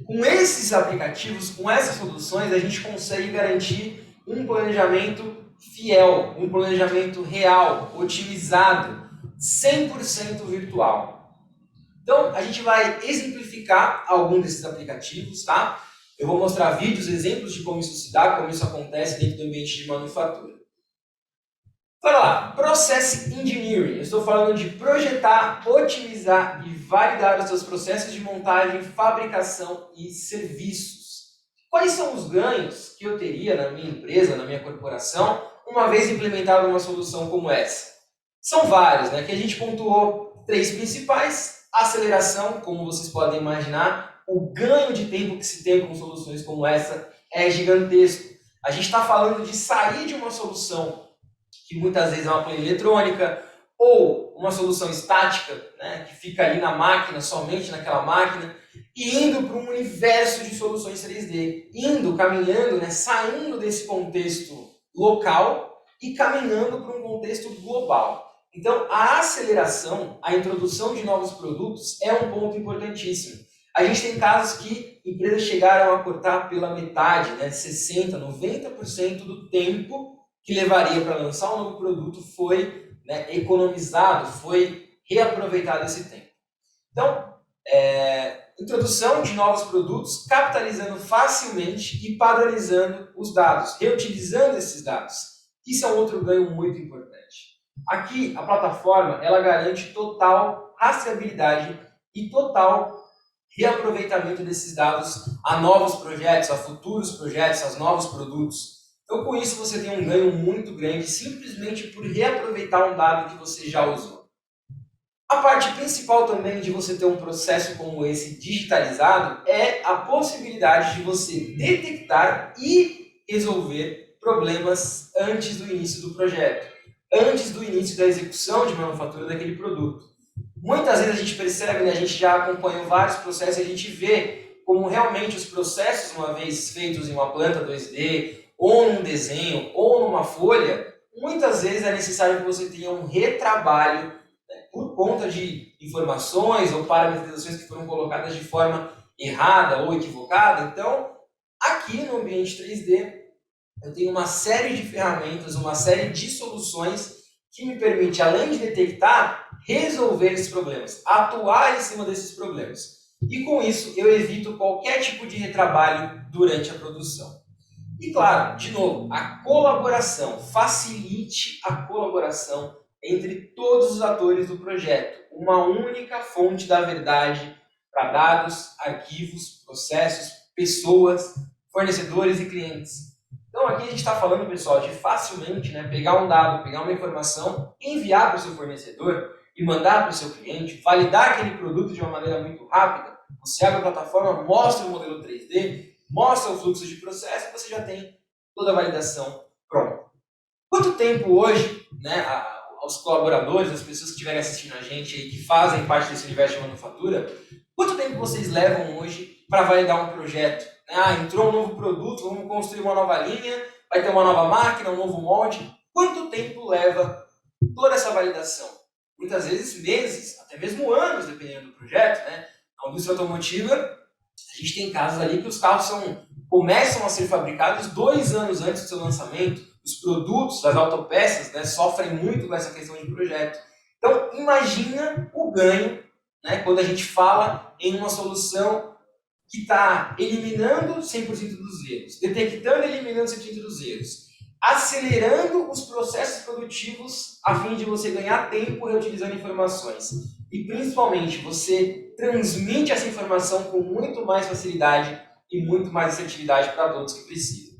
Com esses aplicativos, com essas soluções, a gente consegue garantir um planejamento fiel, um planejamento real, otimizado, 100% virtual. Então, a gente vai exemplificar algum desses aplicativos, tá? Eu vou mostrar vídeos, exemplos de como isso se dá, como isso acontece dentro do ambiente de manufatura. Olha lá, Process Engineering. Eu estou falando de projetar, otimizar e validar os seus processos de montagem, fabricação e serviços. Quais são os ganhos que eu teria na minha empresa, na minha corporação, uma vez implementada uma solução como essa? São vários, né? Que a gente pontuou 3 principais. Aceleração, como vocês podem imaginar, o ganho de tempo que se tem com soluções como essa é gigantesco. A gente está falando de sair de uma solução que muitas vezes é uma planilha eletrônica, ou uma solução estática, né, que fica ali na máquina, somente naquela máquina, e indo para um universo de soluções 3D, caminhando, né, saindo desse contexto local e caminhando para um contexto global. Então, a aceleração, a introdução de novos produtos é um ponto importantíssimo. A gente tem casos que empresas chegaram a cortar pela metade, né, 60%, 90% do tempo que levaria para lançar um novo produto foi, né, economizado, foi reaproveitado esse tempo. Então, introdução de novos produtos, capitalizando facilmente e padronizando os dados, reutilizando esses dados. Isso é um outro ganho muito importante. Aqui, a plataforma ela garante total rastreabilidade e total reaproveitamento desses dados a novos projetos, a futuros projetos, a novos produtos. Então, com isso, você tem um ganho muito grande simplesmente por reaproveitar um dado que você já usou. A parte principal também de você ter um processo como esse digitalizado é a possibilidade de você detectar e resolver problemas antes do início do projeto, antes do início da execução de manufatura daquele produto. Muitas vezes a gente percebe, né, a gente já acompanhou vários processos e a gente vê como realmente os processos, uma vez feitos em uma planta 2D, ou num desenho, ou numa folha, muitas vezes é necessário que você tenha um retrabalho, né, por conta de informações ou parametrizações que foram colocadas de forma errada ou equivocada. Então, aqui no ambiente 3D, eu tenho uma série de ferramentas, uma série de soluções que me permite, além de detectar, resolver esses problemas, atuar em cima desses problemas. E com isso, eu evito qualquer tipo de retrabalho durante a produção. E claro, de novo, a colaboração, facilite a colaboração entre todos os atores do projeto. Uma única fonte da verdade para dados, arquivos, processos, pessoas, fornecedores e clientes. Então aqui a gente está falando, pessoal, de facilmente, né, pegar um dado, pegar uma informação, enviar para o seu fornecedor e mandar para o seu cliente, validar aquele produto de uma maneira muito rápida, você abre a plataforma, mostra o modelo 3D, mostra o fluxo de processo, você já tem toda a validação pronta. Quanto tempo hoje, né, aos colaboradores, as pessoas que estiverem assistindo a gente aí, que fazem parte desse universo de manufatura, quanto tempo vocês levam hoje para validar um projeto? Entrou um novo produto, vamos construir uma nova linha, vai ter uma nova máquina, um novo molde. Quanto tempo leva toda essa validação? Muitas vezes meses, até mesmo anos, dependendo do projeto, né? Na indústria automotiva, a gente tem casos ali que os carros começam a ser fabricados 2 anos antes do seu lançamento. Os produtos, as autopeças, né, sofrem muito com essa questão de projeto. Então, imagina o ganho, né, quando a gente fala em uma solução que está eliminando 100% dos erros, detectando e eliminando 100% dos erros, acelerando os processos produtivos a fim de você ganhar tempo reutilizando informações. E, principalmente, você transmite essa informação com muito mais facilidade e muito mais assertividade para todos que precisam.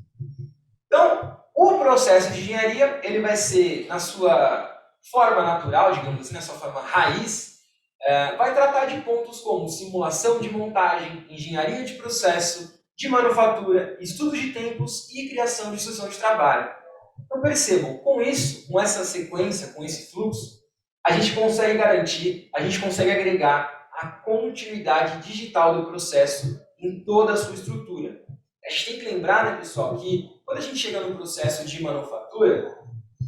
Então, o processo de engenharia, ele vai ser, na sua forma natural, digamos assim, na sua forma raiz, vai tratar de pontos como simulação de montagem, engenharia de processo, de manufatura, estudo de tempos e criação de instrução de trabalho. Então percebam, com isso, com essa sequência, com esse fluxo, a gente consegue garantir, a gente consegue agregar a continuidade digital do processo em toda a sua estrutura. A gente tem que lembrar, né, pessoal, que quando a gente chega no processo de manufatura,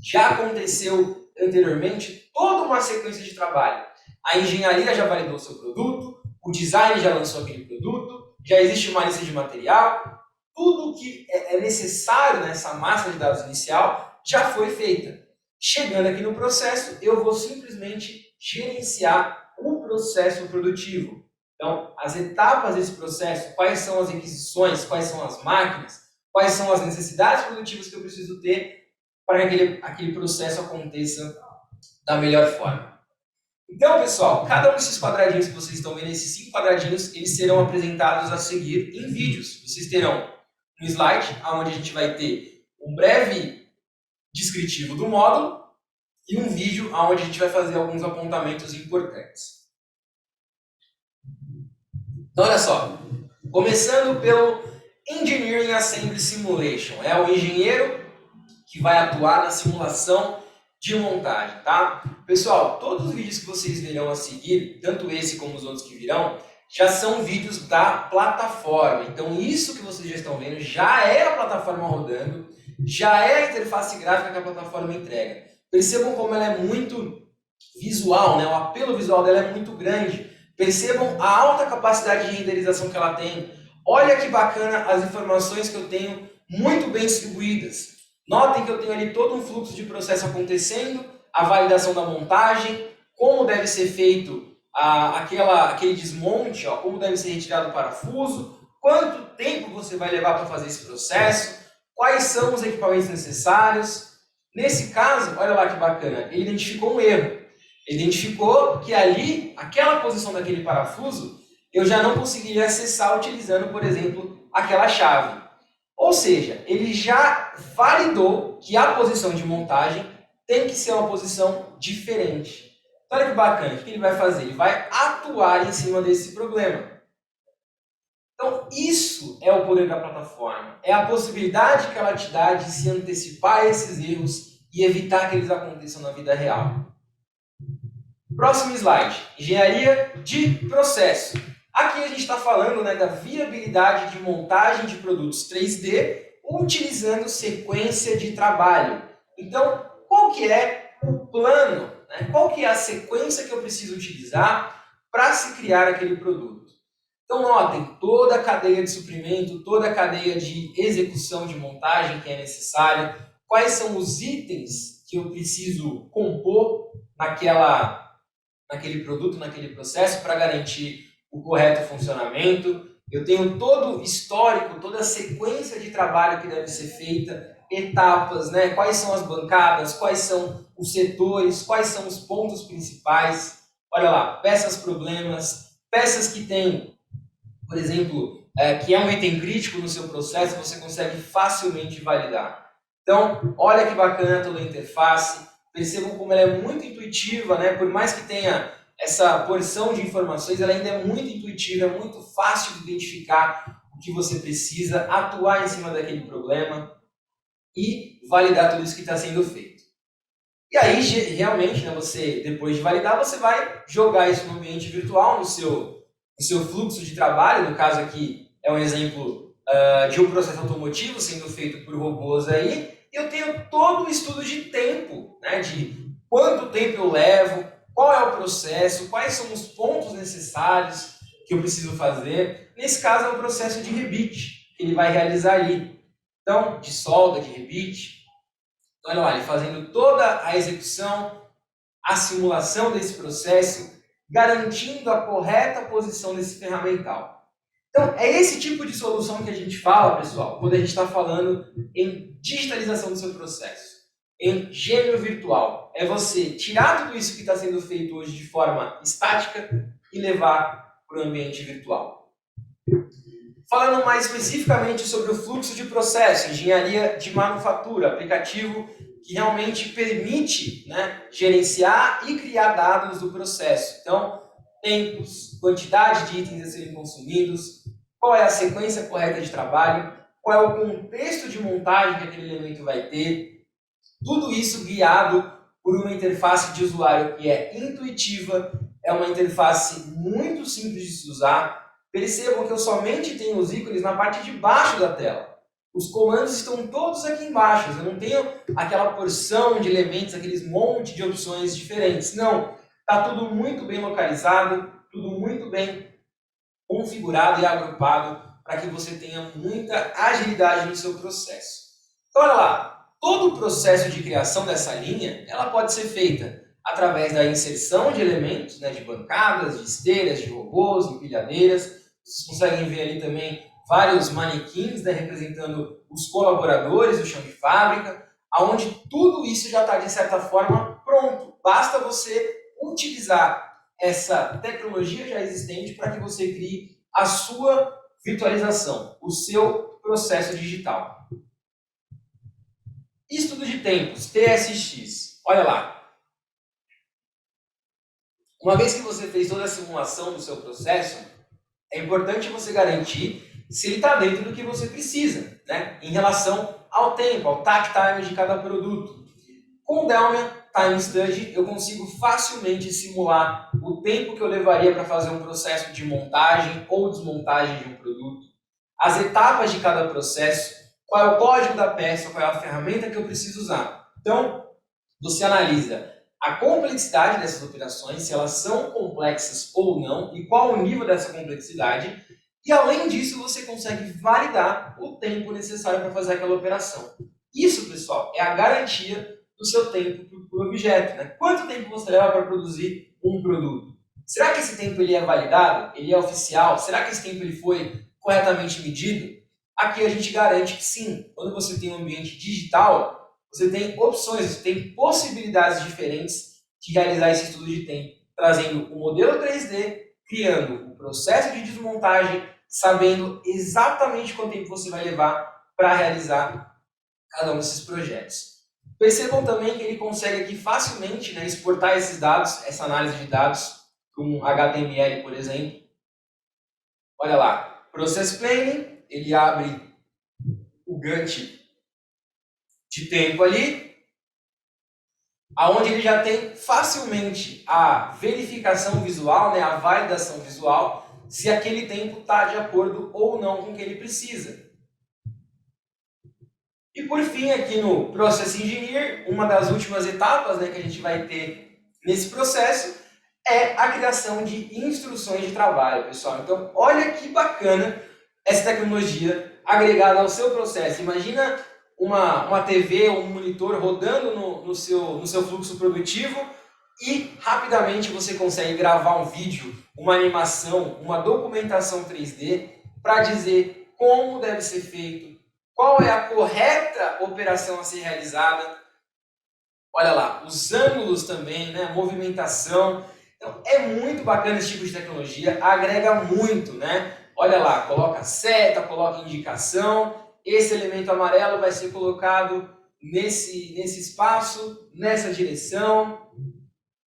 já aconteceu anteriormente toda uma sequência de trabalho. A engenharia já validou o seu produto, o design já lançou aquele produto, já existe uma lista de material, tudo que é necessário nessa massa de dados inicial já foi feita. Chegando aqui no processo, eu vou simplesmente gerenciar o processo produtivo. Então, as etapas desse processo, quais são as requisições, quais são as máquinas, quais são as necessidades produtivas que eu preciso ter para que aquele processo aconteça da melhor forma. Então, pessoal, cada um desses quadradinhos que vocês estão vendo, esses 5 quadradinhos, eles serão apresentados a seguir em vídeos. Vocês terão um slide, onde a gente vai ter um breve descritivo do módulo e um vídeo onde a gente vai fazer alguns apontamentos importantes. Então, olha só, começando pelo Engineering Assembly Simulation, é o engenheiro que vai atuar na simulação de montagem, tá? Pessoal, todos os vídeos que vocês verão a seguir, tanto esse como os outros que virão, já são vídeos da plataforma. Então, isso que vocês já estão vendo já é a plataforma rodando, já é a interface gráfica que a plataforma entrega. Percebam como ela é muito visual, né? O apelo visual dela é muito grande. Percebam a alta capacidade de renderização que ela tem. Olha que bacana as informações que eu tenho muito bem distribuídas. Notem que eu tenho ali todo um fluxo de processo acontecendo, a validação da montagem, como deve ser feito aquele desmonte, como deve ser retirado o parafuso, quanto tempo você vai levar para fazer esse processo, quais são os equipamentos necessários. Nesse caso, olha lá que bacana, ele identificou um erro. Ele identificou que ali, aquela posição daquele parafuso, eu já não conseguiria acessar utilizando, por exemplo, aquela chave. Ou seja, ele já validou que a posição de montagem tem que ser uma posição diferente. Então, olha que bacana, o que ele vai fazer? Ele vai atuar em cima desse problema. Então, isso é o poder da plataforma. É a possibilidade que ela te dá de se antecipar a esses erros e evitar que eles aconteçam na vida real. Próximo slide, engenharia de processo. Aqui a gente está falando, né, da viabilidade de montagem de produtos 3D utilizando sequência de trabalho. Então, qual que é o plano, né? Qual que é a sequência que eu preciso utilizar para se criar aquele produto? Então, notem, toda a cadeia de suprimento, toda a cadeia de execução de montagem que é necessária, quais são os itens que eu preciso compor naquele produto, naquele processo, para garantir o correto funcionamento. Eu tenho todo o histórico, toda a sequência de trabalho que deve ser feita, etapas, né? Quais são as bancadas, quais são os setores, quais são os pontos principais. Olha lá, peças problemas, peças que têm, por exemplo, que é um item crítico no seu processo, você consegue facilmente validar. Então, olha que bacana toda a interface. Percebam como ela é muito intuitiva, né? Por mais que tenha essa porção de informações, ela ainda é muito intuitiva, é muito fácil de identificar o que você precisa, atuar em cima daquele problema e validar tudo isso que está sendo feito. E aí, realmente, né, você, depois de validar, você vai jogar isso no ambiente virtual, no seu fluxo de trabalho. No caso aqui, é um exemplo de um processo automotivo sendo feito por robôs aí. Eu tenho todo o estudo de tempo, né, de quanto tempo eu levo, qual é o processo, quais são os pontos necessários que eu preciso fazer. Nesse caso, é o processo de rebite que ele vai realizar ali. Então, de solda, de rebite. Olha lá, ele fazendo toda a execução, a simulação desse processo, garantindo a correta posição desse ferramental. Então, é esse tipo de solução que a gente fala, pessoal, quando a gente está falando em digitalização do seu processo, em gêmeo virtual. É você tirar tudo isso que está sendo feito hoje de forma estática e levar para o ambiente virtual. Falando mais especificamente sobre o fluxo de processo, engenharia de manufatura, aplicativo que realmente permite, né, gerenciar e criar dados do processo. Então, tempos, quantidade de itens a serem consumidos, qual é a sequência correta de trabalho, qual é o contexto de montagem que aquele elemento vai ter. Tudo isso guiado por uma interface de usuário que é intuitiva, é uma interface muito simples de se usar. Percebam que eu somente tenho os ícones na parte de baixo da tela. Os comandos estão todos aqui embaixo. Eu não tenho aquela porção de elementos, aqueles monte de opções diferentes. Não. Está tudo muito bem localizado, tudo muito bem configurado e agrupado para que você tenha muita agilidade no seu processo. Então, olha lá. Todo o processo de criação dessa linha, ela pode ser feita através da inserção de elementos, né, de bancadas, de esteiras, de robôs, empilhadeiras. Vocês conseguem ver ali também vários manequins, né, representando os colaboradores do chão de fábrica, onde tudo isso já está, de certa forma, pronto. Basta você utilizar essa tecnologia já existente para que você crie a sua virtualização, o seu processo digital. Estudo de tempos, TSX. Olha lá. Uma vez que você fez toda a simulação do seu processo, é importante você garantir se ele está dentro do que você precisa, né? Em relação ao tempo, ao takt time de cada produto. Com o Delmia Time Study, eu consigo facilmente simular o tempo que eu levaria para fazer um processo de montagem ou desmontagem de um produto, as etapas de cada processo, qual é o código da peça, qual é a ferramenta que eu preciso usar. Então, você analisa a complexidade dessas operações, se elas são complexas ou não, e qual o nível dessa complexidade. E, além disso, você consegue validar o tempo necessário para fazer aquela operação. Isso, pessoal, é a garantia do seu tempo por objeto, né? Quanto tempo você leva para produzir um produto? Será que esse tempo ele é validado? Ele é oficial? Será que esse tempo ele foi corretamente medido? Aqui a gente garante que sim. Quando você tem um ambiente digital, você tem opções, você tem possibilidades diferentes de realizar esse estudo de tempo, trazendo o modelo 3D, criando o processo de desmontagem, sabendo exatamente quanto tempo você vai levar para realizar cada um desses projetos. Percebam também que ele consegue aqui facilmente, né, exportar esses dados, essa análise de dados, para um HTML, por exemplo. Olha lá, Process Planning, ele abre o Gantt de tempo ali, aonde ele já tem facilmente a verificação visual, né, a validação visual, se aquele tempo está de acordo ou não com o que ele precisa. E por fim, aqui no Process Engineer, uma das últimas etapas, né, que a gente vai ter nesse processo é a criação de instruções de trabalho, pessoal. Então, olha que bacana essa tecnologia agregada ao seu processo. Imagina uma TV ou um monitor rodando no seu fluxo produtivo e rapidamente você consegue gravar um vídeo, uma animação, uma documentação 3D para dizer como deve ser feito, qual é a correta operação a ser realizada. Olha lá, os ângulos também, né? A movimentação. Então, é muito bacana esse tipo de tecnologia, agrega muito, né? Olha lá, coloca seta, coloca indicação, esse elemento amarelo vai ser colocado nesse espaço, nessa direção.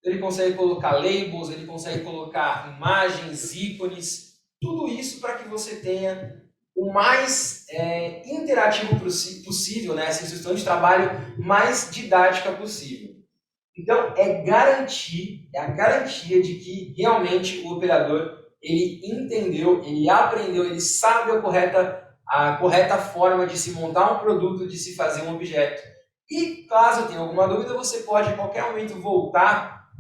Ele consegue colocar labels, ele consegue colocar imagens, ícones, tudo isso para que você tenha o mais interativo possível, né? Essa instrução de trabalho mais didática possível. Então, é a garantia de que realmente o operador ele entendeu, ele aprendeu, ele sabe a correta forma de se montar um produto, de se fazer um objeto. E caso tenha alguma dúvida, você pode a qualquer momento voltar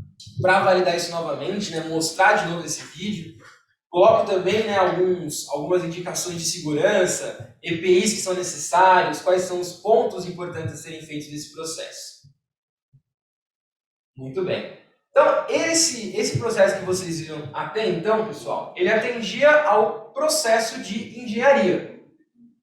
para validar isso novamente, né? Mostrar de novo esse vídeo. Coloco também, né, algumas indicações de segurança, EPIs que são necessários, quais são os pontos importantes a serem feitos nesse processo. Muito bem. Então, esse processo que vocês viram até então, pessoal, ele atendia ao processo de engenharia.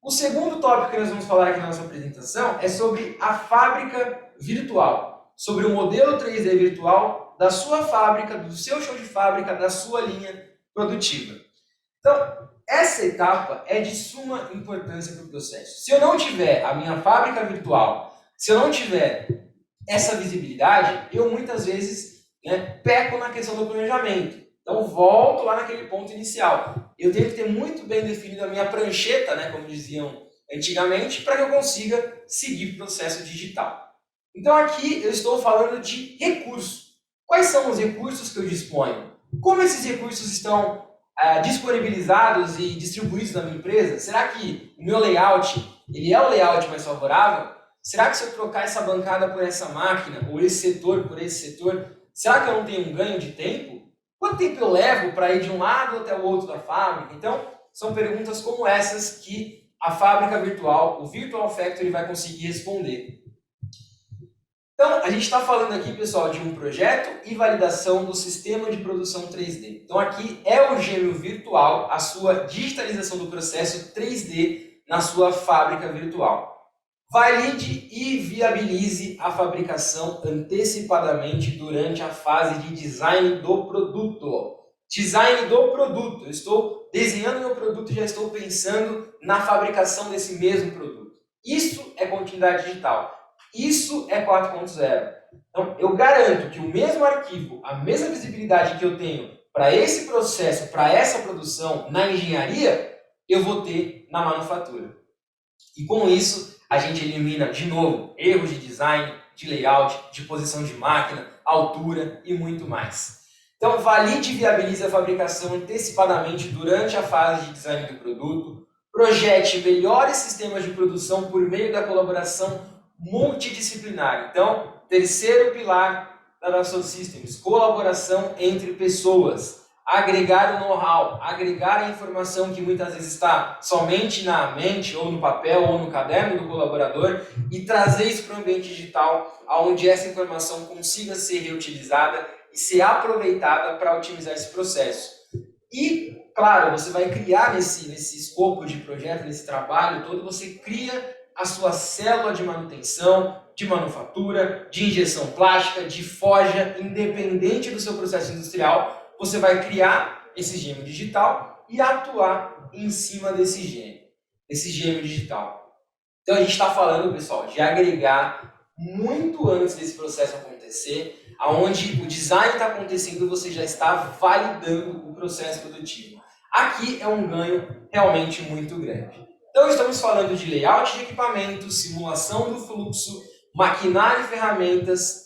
O segundo tópico que nós vamos falar aqui na nossa apresentação é sobre a fábrica virtual, sobre o modelo 3D virtual da sua fábrica, do seu chão de fábrica, da sua linha produtiva. Então, essa etapa é de suma importância para o processo. Se eu não tiver a minha fábrica virtual, se eu não tiver essa visibilidade, eu muitas vezes peco na questão do planejamento. Então, volto lá naquele ponto inicial. Eu tenho que ter muito bem definido a minha prancheta, né, como diziam antigamente, para que eu consiga seguir o processo digital. Então, aqui eu estou falando de recursos. Quais são os recursos que eu disponho? Como esses recursos estão disponibilizados e distribuídos na minha empresa? Será que o meu layout ele é o layout mais favorável? Será que se eu trocar essa bancada por essa máquina, ou esse setor por esse setor, será que eu não tenho um ganho de tempo? Quanto tempo eu levo para ir de um lado até o outro da fábrica? Então, são perguntas como essas que a fábrica virtual, o Virtual Factory, vai conseguir responder. Então, a gente está falando aqui, pessoal, de um projeto e validação do sistema de produção 3D. Então, aqui é o gêmeo virtual, a sua digitalização do processo 3D na sua fábrica virtual. Valide e viabilize a fabricação antecipadamente durante a fase de design do produto. Design do produto. Eu estou desenhando meu produto e já estou pensando na fabricação desse mesmo produto. Isso é continuidade digital. Isso é 4.0. Então, eu garanto que o mesmo arquivo, a mesma visibilidade que eu tenho para esse processo, para essa produção na engenharia, eu vou ter na manufatura. E com isso, a gente elimina, de novo, erros de design, de layout, de posição de máquina, altura e muito mais. Então, valide e viabilize a fabricação antecipadamente durante a fase de design do produto. Projete melhores sistemas de produção por meio da colaboração multidisciplinar. Então, terceiro pilar da Dassault Systems, colaboração entre pessoas. Agregar o know-how, agregar a informação que muitas vezes está somente na mente, ou no papel, ou no caderno do colaborador, e trazer isso para o ambiente digital, onde essa informação consiga ser reutilizada e ser aproveitada para otimizar esse processo. E, claro, você vai criar nesse escopo de projeto, nesse trabalho todo, você cria a sua célula de manutenção, de manufatura, de injeção plástica, de forja, independente do seu processo industrial. Você vai criar esse gêmeo digital e atuar em cima desse gêmeo digital. Então a gente está falando, pessoal, de agregar muito antes desse processo acontecer, aonde o design está acontecendo e você já está validando o processo produtivo. Aqui é um ganho realmente muito grande. Então estamos falando de layout de equipamentos, simulação do fluxo, maquinário e ferramentas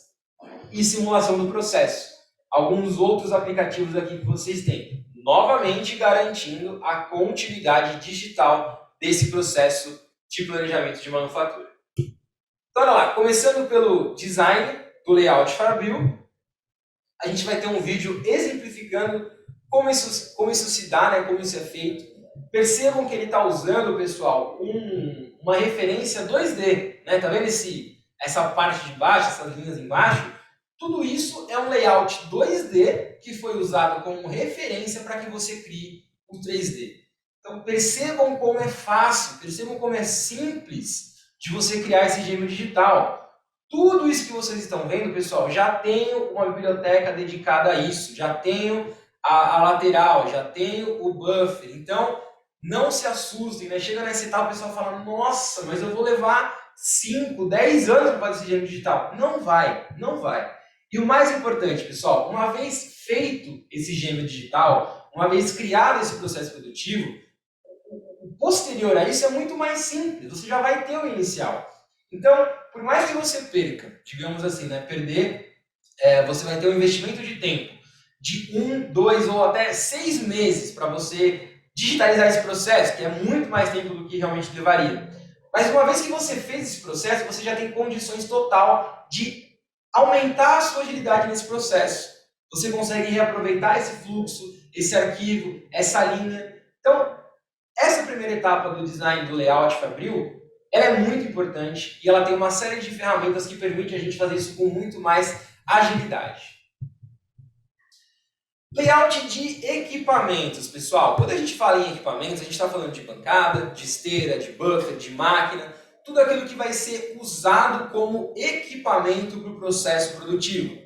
e simulação do processo. Alguns outros aplicativos aqui que vocês têm, novamente garantindo a continuidade digital desse processo de planejamento de manufatura. Então, olha lá, começando pelo design do layout fabril, a gente vai ter um vídeo exemplificando como isso se dá, né, como isso é feito. Percebam que ele está usando, pessoal, uma referência 2D. Né? Tá vendo essa parte de baixo, essas linhas embaixo? Tudo isso é um layout 2D que foi usado como referência para que você crie o 3D. Então percebam como é fácil, percebam como é simples de você criar esse gêmeo digital. Tudo isso que vocês estão vendo, pessoal, já tenho uma biblioteca dedicada a isso, já tenho a lateral, já tenho o buffer. Então não se assustem, né? Chega nessa etapa o pessoal fala, nossa, mas eu vou levar 5, 10 anos para fazer esse gêmeo digital. Não vai, não vai. E o mais importante, pessoal, uma vez feito esse gêmeo digital, uma vez criado esse processo produtivo, o posterior a isso é muito mais simples. Você já vai ter o inicial. Então, por mais que você perca, digamos assim, né, você vai ter um investimento de tempo de 1, 2 ou até 6 meses para você digitalizar esse processo, que é muito mais tempo do que realmente levaria. Mas uma vez que você fez esse processo, você já tem condições total de aumentar a sua agilidade nesse processo. Você consegue reaproveitar esse fluxo, esse arquivo, essa linha. Então, essa primeira etapa do design do layout Fabril, ela é muito importante e ela tem uma série de ferramentas que permitem a gente fazer isso com muito mais agilidade. Layout de equipamentos, pessoal. Quando a gente fala em equipamentos, a gente está falando de bancada, de esteira, de buffer, de máquina, tudo aquilo que vai ser usado como equipamento para o processo produtivo.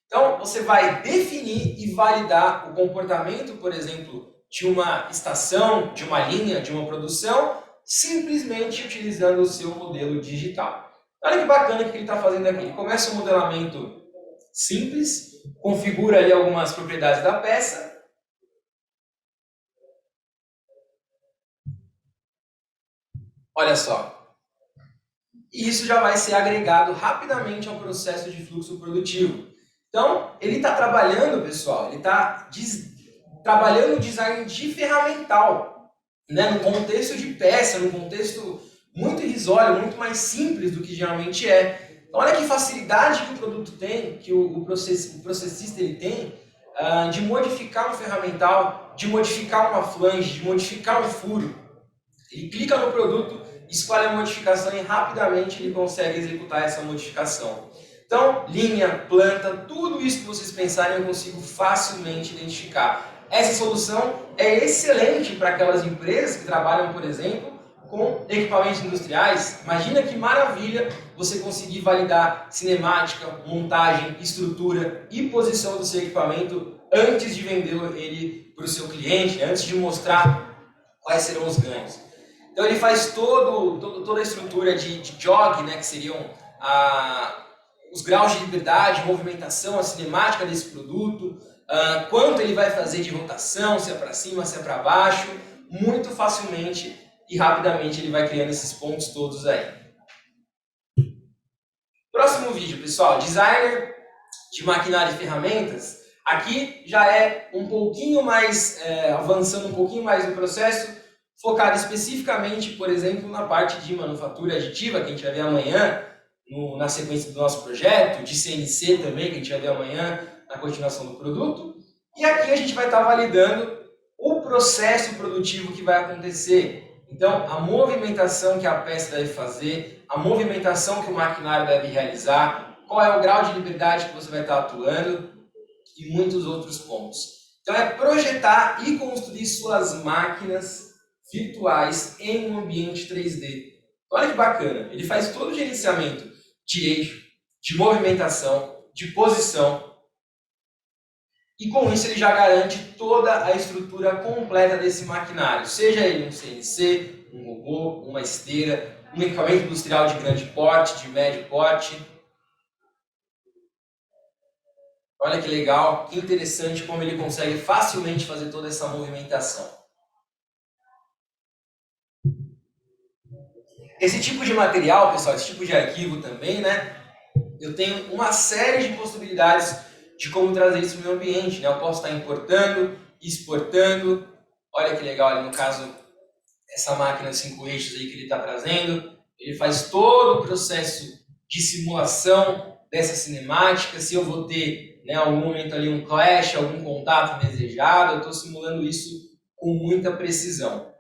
Então, você vai definir e validar o comportamento, por exemplo, de uma estação, de uma linha, de uma produção, simplesmente utilizando o seu modelo digital. Olha que bacana que ele está fazendo aqui. Ele começa um modelamento simples, configura ali algumas propriedades da peça. Olha só. E isso já vai ser agregado rapidamente ao processo de fluxo produtivo. Então, ele está trabalhando, pessoal, ele está trabalhando o design de ferramental, né? No contexto de peça, no contexto muito irrisório, muito mais simples do que geralmente é. Então, olha que facilidade que o produto tem, que o processista ele tem, de modificar um ferramental, de modificar uma flange, de modificar um furo. Ele clica no produto, escolhe a modificação e rapidamente ele consegue executar essa modificação. Então, linha, planta, tudo isso que vocês pensarem eu consigo facilmente identificar. Essa solução é excelente para aquelas empresas que trabalham, por exemplo, com equipamentos industriais. Imagina que maravilha você conseguir validar cinemática, montagem, estrutura e posição do seu equipamento antes de vender ele para o seu cliente, antes de mostrar quais serão os ganhos. Então ele faz toda a estrutura de jog, né, que seriam os graus de liberdade, movimentação, a cinemática desse produto, quanto ele vai fazer de rotação, se é para cima, se é para baixo, muito facilmente e rapidamente ele vai criando esses pontos todos aí. Próximo vídeo, pessoal, designer de maquinário e ferramentas. Aqui já é um pouquinho mais, avançando um pouquinho mais no processo, focado especificamente, por exemplo, na parte de manufatura aditiva, que a gente vai ver amanhã, na sequência do nosso projeto, de CNC também, que a gente vai ver amanhã, na continuação do produto. E aqui a gente vai estar validando o processo produtivo que vai acontecer. Então, a movimentação que a peça deve fazer, a movimentação que o maquinário deve realizar, qual é o grau de liberdade que você vai estar atuando e muitos outros pontos. Então, é projetar e construir suas máquinas virtuais em um ambiente 3D. Olha que bacana, ele faz todo o gerenciamento de eixo, de movimentação, de posição, e com isso ele já garante toda a estrutura completa desse maquinário, seja ele um CNC, um robô, uma esteira, um equipamento industrial de grande porte, de médio porte. Olha que legal, que interessante como ele consegue facilmente fazer toda essa movimentação. Esse tipo de material, pessoal, esse tipo de arquivo também, né? Eu tenho uma série de possibilidades de como trazer isso no meu ambiente, né? Eu posso estar importando, exportando. Olha que legal ali no caso, essa máquina 5 eixos aí que ele está trazendo. Ele faz todo o processo de simulação dessa cinemática. Se eu vou ter, né, algum momento ali um clash, algum contato indesejado, eu estou simulando isso com muita precisão.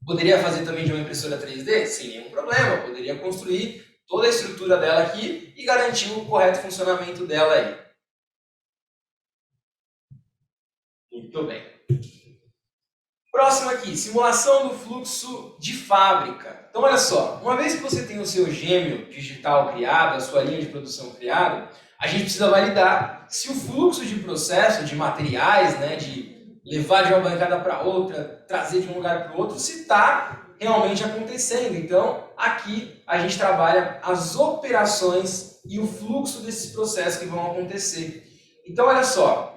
Poderia fazer também de uma impressora 3D? Sem nenhum problema. Eu poderia construir toda a estrutura dela aqui e garantir o correto funcionamento dela aí. Muito bem. Próximo aqui, simulação do fluxo de fábrica. Então, olha só, uma vez que você tem o seu gêmeo digital criado, a sua linha de produção criada, a gente precisa validar se o fluxo de processo, de materiais, né, de levar de uma bancada para outra, trazer de um lugar para o outro, se está realmente acontecendo. Então, aqui a gente trabalha as operações e o fluxo desses processos que vão acontecer. Então, olha só,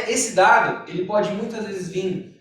esse dado ele pode muitas vezes vir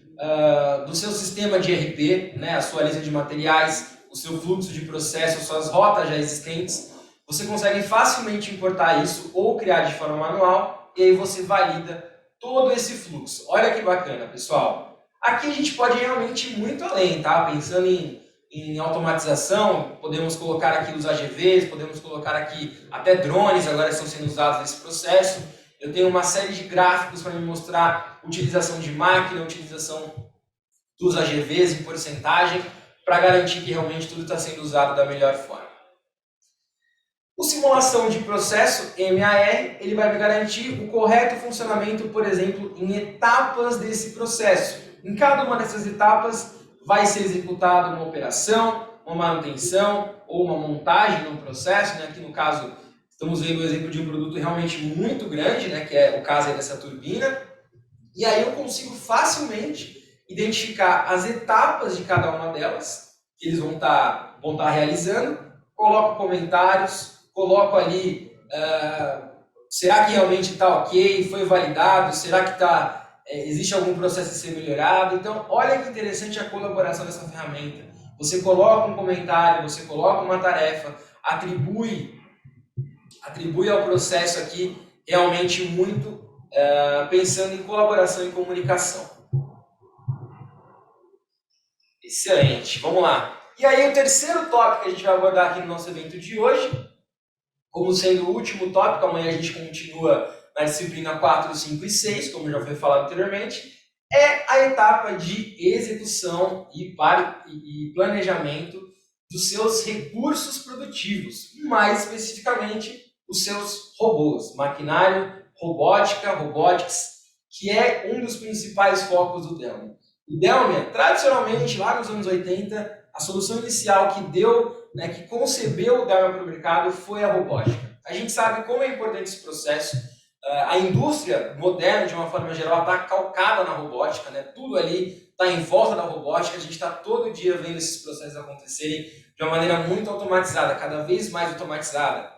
do seu sistema de ERP, né, a sua lista de materiais, o seu fluxo de processo, suas rotas já existentes. Você consegue facilmente importar isso ou criar de forma manual e aí você valida todo esse fluxo. Olha que bacana, pessoal. Aqui a gente pode realmente ir muito além, tá? Pensando em automatização, podemos colocar aqui os AGVs, podemos colocar aqui até drones agora estão sendo usados nesse processo. Eu tenho uma série de gráficos para me mostrar utilização de máquina, utilização dos AGVs em porcentagem, para garantir que realmente tudo está sendo usado da melhor forma. O simulação de processo, MAR, ele vai me garantir o correto funcionamento, por exemplo, em etapas desse processo. Em cada uma dessas etapas vai ser executada uma operação, uma manutenção ou uma montagem no processo, né? Aqui no caso estamos vendo o exemplo de um produto realmente muito grande, né? Que é o caso aí dessa turbina. E aí eu consigo facilmente identificar as etapas de cada uma delas, que eles vão estar realizando, coloco comentários, coloco ali, será que realmente está ok, foi validado, será que existe algum processo a ser melhorado? Então, olha que interessante a colaboração dessa ferramenta. Você coloca um comentário, você coloca uma tarefa, atribui ao processo aqui realmente muito pensando em colaboração e comunicação. Excelente, vamos lá. E aí o terceiro tópico que a gente vai abordar aqui no nosso evento de hoje, como sendo o último tópico, amanhã a gente continua na disciplina 4, 5 e 6, como já foi falado anteriormente, é a etapa de execução e planejamento dos seus recursos produtivos, mais especificamente os seus robôs, maquinário, robótica, robotics, que é um dos principais focos do Delmia. O Delmia, tradicionalmente, lá nos anos 80, a solução inicial que concebeu o Delmia para o mercado foi a robótica. A gente sabe como é importante esse processo. A indústria moderna, de uma forma geral, está calcada na robótica, né? Tudo ali está em volta da robótica. A gente está todo dia vendo esses processos acontecerem de uma maneira muito automatizada, cada vez mais automatizada.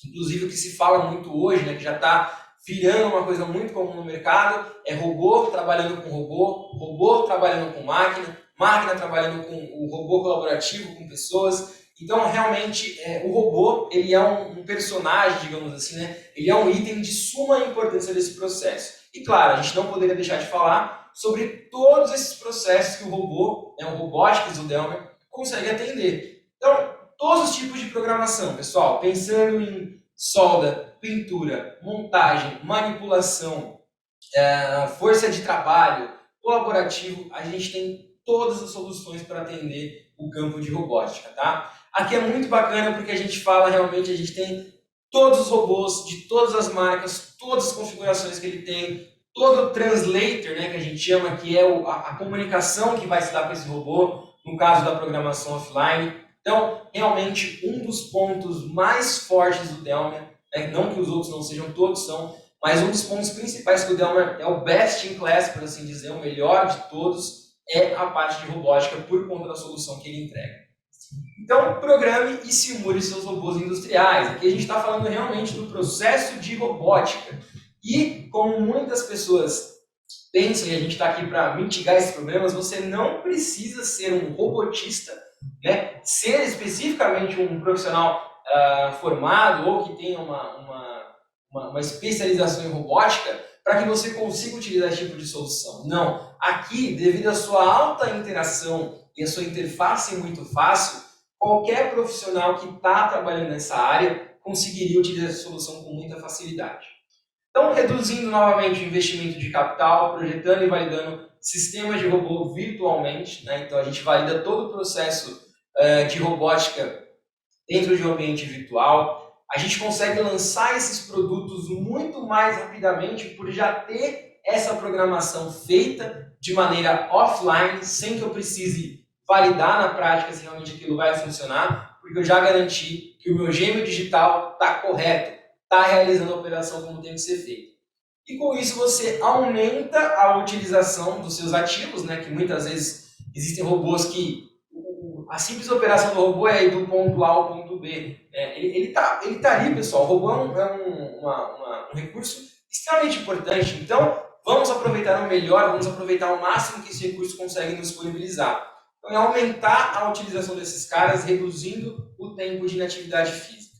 Inclusive, o que se fala muito hoje, né, que já está virando uma coisa muito comum no mercado, é robô trabalhando com robô trabalhando com máquina trabalhando com o robô colaborativo, com pessoas. Então, realmente, o robô ele é um personagem, digamos assim, né? Ele é um item de suma importância desse processo. E, claro, a gente não poderia deixar de falar sobre todos esses processos que o robô, o Robotics do Delmia, consegue atender. Então, todos os tipos de programação, pessoal, pensando em solda, pintura, montagem, manipulação, força de trabalho, colaborativo, a gente tem todas as soluções para atender o campo de robótica, tá? Aqui é muito bacana porque a gente fala realmente, a gente tem todos os robôs de todas as marcas, todas as configurações que ele tem, todo o translator, né, que a gente chama, que é a comunicação que vai se dar com esse robô, no caso da programação offline. Então, realmente, um dos pontos mais fortes do Delmia, não que os outros não sejam, todos são, mas um dos pontos principais que o Delmia é o best in class, por assim dizer, o melhor de todos, é a parte de robótica por conta da solução que ele entrega. Então, programe e simule seus robôs industriais. Aqui a gente está falando realmente do processo de robótica. E, como muitas pessoas pensam, e a gente está aqui para mitigar esses problemas, você não precisa ser um robotista, né? Ser especificamente um profissional formado ou que tenha uma especialização em robótica para que você consiga utilizar esse tipo de solução. Não. Aqui, devido à sua alta interação e a sua interface muito fácil, qualquer profissional que está trabalhando nessa área conseguiria utilizar essa solução com muita facilidade. Então, reduzindo novamente o investimento de capital, projetando e validando sistemas de robô virtualmente, né? Então a gente valida todo o processo de robótica dentro de um ambiente virtual. A gente consegue lançar esses produtos muito mais rapidamente por já ter essa programação feita de maneira offline, sem que eu precise validar na prática se realmente aquilo vai funcionar, porque eu já garanti que o meu gêmeo digital está correto, está realizando a operação como tem que ser feita. E com isso você aumenta a utilização dos seus ativos, né? Que muitas vezes existem robôs que a simples operação do robô é ir do ponto A ao ponto B. Ele tá ali, pessoal. O robô é um recurso extremamente importante. Então, vamos aproveitar o melhor, vamos aproveitar o máximo que esse recurso consegue nos disponibilizar. Então, é aumentar a utilização desses caras, reduzindo o tempo de inatividade física.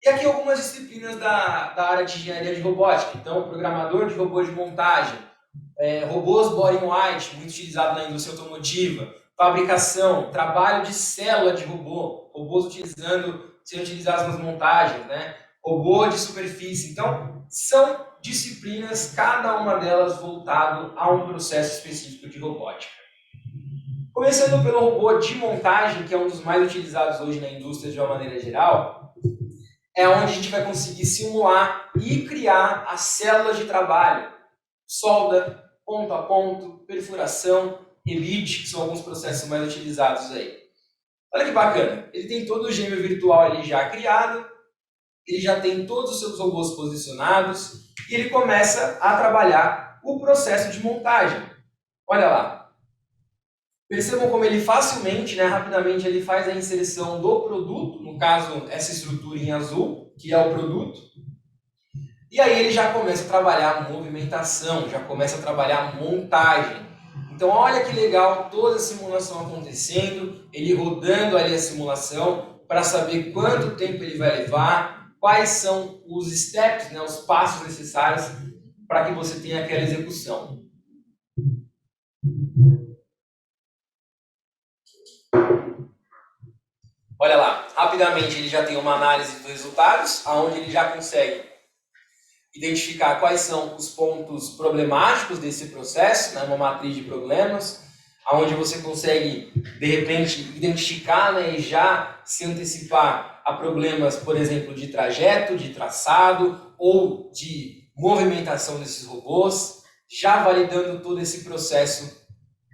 E aqui algumas disciplinas da área de engenharia de robótica. Então, programador de robô de montagem, robôs body in white, muito utilizado na indústria automotiva, fabricação, trabalho de célula de robô, robôs sendo utilizados nas montagens, né? Robô de superfície. Então, são disciplinas, cada uma delas voltado a um processo específico de robótica. Começando pelo robô de montagem, que é um dos mais utilizados hoje na indústria de uma maneira geral, é onde a gente vai conseguir simular e criar as células de trabalho, solda, ponto a ponto, perfuração, rebite, que são alguns processos mais utilizados aí. Olha que bacana, ele tem todo o gêmeo virtual ali já criado, ele já tem todos os seus robôs posicionados e ele começa a trabalhar o processo de montagem. Olha lá. Percebam como ele facilmente, rapidamente, ele faz a inserção do produto, no caso, essa estrutura em azul, que é o produto. E aí ele já começa a trabalhar a movimentação, já começa a trabalhar a montagem. Então olha que legal, toda a simulação acontecendo, ele rodando ali a simulação para saber quanto tempo ele vai levar, quais são os steps, os passos necessários para que você tenha aquela execução. Olha lá, rapidamente ele já tem uma análise dos resultados, onde ele já consegue identificar quais são os pontos problemáticos desse processo, uma matriz de problemas, onde você consegue, de repente, identificar e já se antecipar a problemas, por exemplo, de trajeto, de traçado ou de movimentação desses robôs, já validando todo esse processo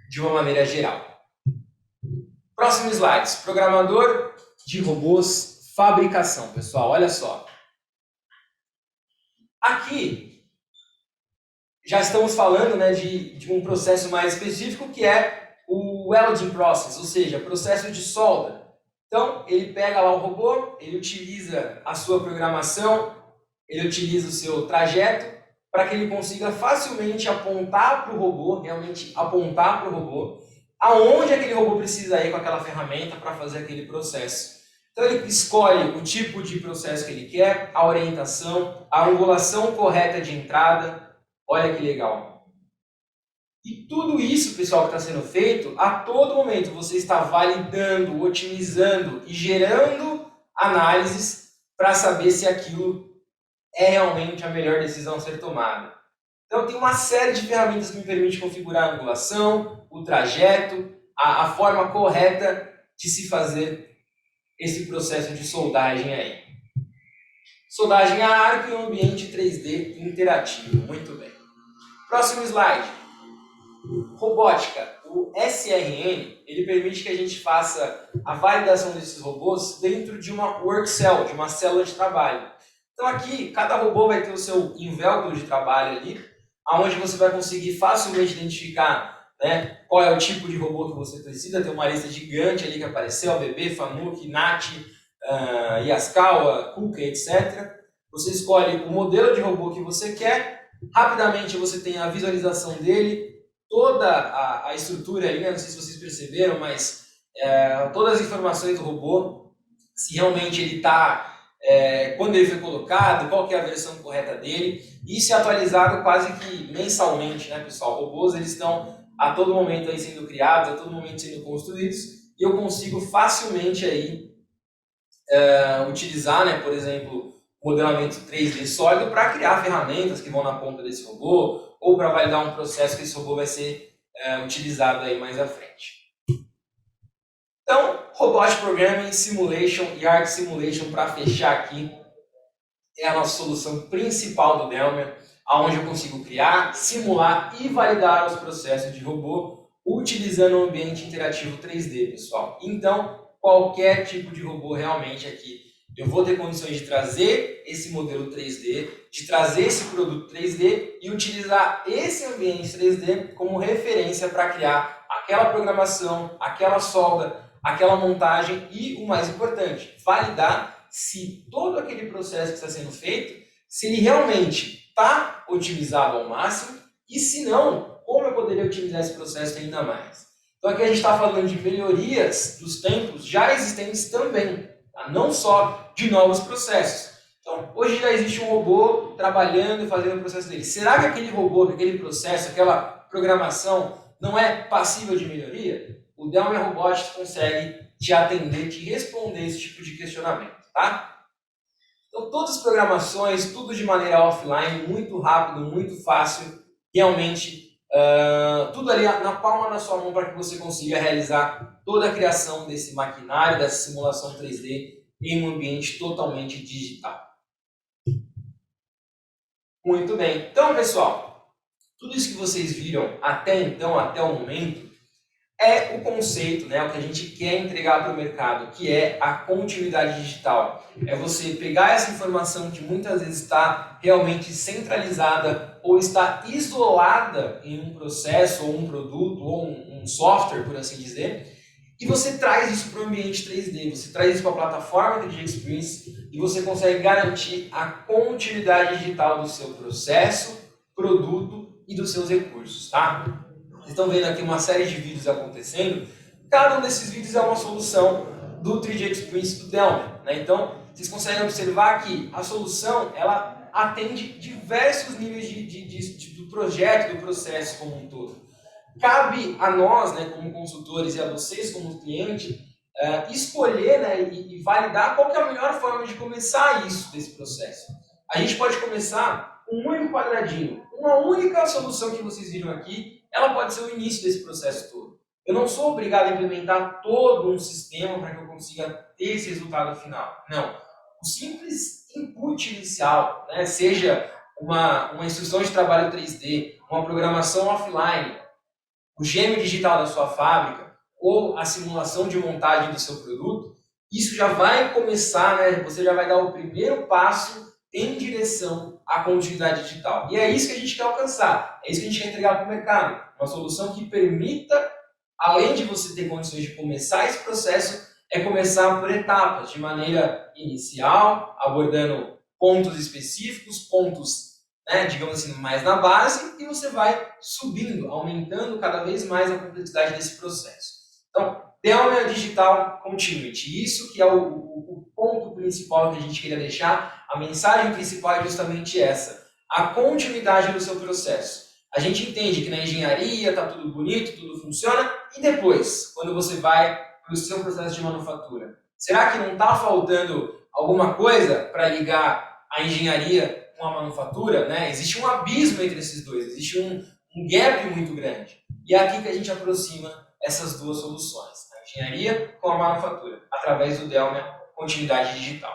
de uma maneira geral. Próximo slide, programador de robôs, fabricação, pessoal, olha só. Aqui, já estamos falando de um processo mais específico que é o welding process, ou seja, processo de solda. Então, ele pega lá o robô, ele utiliza a sua programação, ele utiliza o seu trajeto para que ele consiga facilmente apontar para o robô, realmente apontar para o robô, aonde aquele robô precisa ir com aquela ferramenta para fazer aquele processo. Então ele escolhe o tipo de processo que ele quer, a orientação, a angulação correta de entrada. Olha que legal. E tudo isso, pessoal, que está sendo feito, a todo momento você está validando, otimizando e gerando análises para saber se aquilo é realmente a melhor decisão a ser tomada. Então tem uma série de ferramentas que me permitem configurar a angulação, o trajeto, a forma correta de se fazer esse processo de soldagem aí. Soldagem a arco em um ambiente 3D interativo. Muito bem. Próximo slide. Robótica. O SRN, ele permite que a gente faça a validação desses robôs dentro de uma work cell, de uma célula de trabalho. Então aqui, cada robô vai ter o seu invólucro de trabalho ali, onde você vai conseguir facilmente identificar qual é o tipo de robô que você precisa. Tem uma lista gigante ali que apareceu, ABB, Fanuc, NAT, Yaskawa, Kuka, etc. Você escolhe o modelo de robô que você quer, rapidamente você tem a visualização dele, toda a estrutura ali, não sei se vocês perceberam, mas todas as informações do robô, se realmente ele está, quando ele foi colocado, qual que é a versão correta dele. Isso é atualizado quase que mensalmente, pessoal? Robôs eles estão a todo momento aí sendo criados, a todo momento sendo construídos, e eu consigo facilmente aí utilizar, por exemplo, modelamento 3D sólido para criar ferramentas que vão na ponta desse robô, ou para validar um processo que esse robô vai ser utilizado aí mais à frente. Então, Robotic Programming, Simulation e Art Simulation, para fechar aqui, é a nossa solução principal do Delmia, onde eu consigo criar, simular e validar os processos de robô utilizando um ambiente interativo 3D, pessoal. Então, qualquer tipo de robô realmente aqui, eu vou ter condições de trazer esse modelo 3D, de trazer esse produto 3D e utilizar esse ambiente 3D como referência para criar aquela programação, aquela solda, aquela montagem e, o mais importante, validar se todo aquele processo que está sendo feito, se ele realmente está otimizado ao máximo e, se não, como eu poderia otimizar esse processo ainda mais. Então aqui a gente está falando de melhorias dos tempos já existentes também, tá? Não só de novos processos. Então, hoje já existe um robô trabalhando e fazendo o processo dele. Será que aquele robô, aquele processo, aquela programação não é passível de melhoria? O Delmia Robotics consegue te atender, te responder esse tipo de questionamento, tá? Então, todas as programações, tudo de maneira offline, muito rápido, muito fácil, realmente, tudo ali na palma da sua mão para que você consiga realizar toda a criação desse maquinário, dessa simulação 3D em um ambiente totalmente digital. Muito bem. Então, pessoal, tudo isso que vocês viram até então, até o momento, é o conceito, né, o que a gente quer entregar para o mercado, que é a continuidade digital. É você pegar essa informação que muitas vezes está realmente centralizada ou está isolada em um processo, ou um produto, ou um software, por assim dizer, e você traz isso para o ambiente 3D, você traz isso para a plataforma 3D Experience e você consegue garantir a continuidade digital do seu processo, produto e dos seus recursos, tá? Vocês estão vendo aqui uma série de vídeos acontecendo. Cada um desses vídeos é uma solução do 3D Experience do Delmia, né? Então, vocês conseguem observar que a solução ela atende diversos níveis do projeto, do processo como um todo. Cabe a nós, né, como consultores, e a vocês, como cliente, escolher, né, e validar qual que é a melhor forma de começar isso, desse processo. A gente pode começar com um único quadradinho. Uma única solução que vocês viram aqui, ela pode ser o início desse processo todo. Eu não sou obrigado a implementar todo um sistema para que eu consiga ter esse resultado final. Não. O simples input inicial, né, seja uma instrução de trabalho 3D, uma programação offline, o gêmeo digital da sua fábrica ou a simulação de montagem do seu produto, isso já vai começar, né? Você já vai dar o primeiro passo em direção à continuidade digital. E é isso que a gente quer alcançar, é isso que a gente quer entregar para o mercado. Uma solução que permita, além de você ter condições de começar esse processo, é começar por etapas, de maneira inicial, abordando pontos específicos, pontos, né, digamos assim, mais na base, e você vai subindo, aumentando cada vez mais a complexidade desse processo. Então, Delmia Digital Continuity, isso que é o ponto principal que a gente queria deixar, a mensagem principal é justamente essa, a continuidade do seu processo. A gente entende que na engenharia está tudo bonito, tudo funciona, e depois, quando você vai para o seu processo de manufatura, será que não está faltando alguma coisa para ligar a engenharia com a manufatura, né? Existe um abismo entre esses dois, existe um gap muito grande. E é aqui que a gente aproxima essas duas soluções, a engenharia com a manufatura, através do Delmia Continuidade Digital.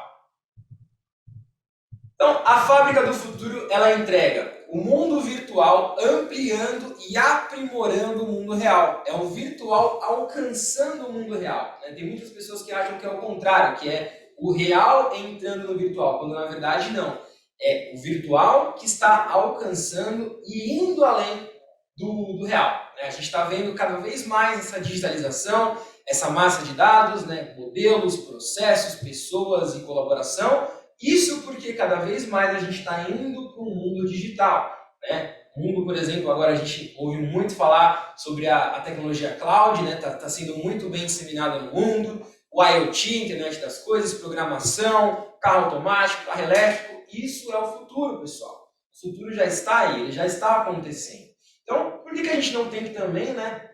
Então, a fábrica do futuro, ela entrega o mundo virtual ampliando e aprimorando o mundo real. É o virtual alcançando o mundo real, né? Tem muitas pessoas que acham que é o contrário, que é o real entrando no virtual, quando na verdade não. É o virtual que está alcançando e indo além do real. Né? A gente está vendo cada vez mais essa digitalização, essa massa de dados, né? Modelos, processos, pessoas e colaboração. Isso porque cada vez mais a gente está indo para o mundo digital. Né? O mundo, por exemplo, agora a gente ouve muito falar sobre a tecnologia cloud, né? Tá sendo muito bem disseminada no mundo. O IoT, internet das coisas, programação, carro automático, carro elétrico. Isso é o futuro, pessoal. O futuro já está aí, ele já está acontecendo. Então, por que a gente não tem que também, né,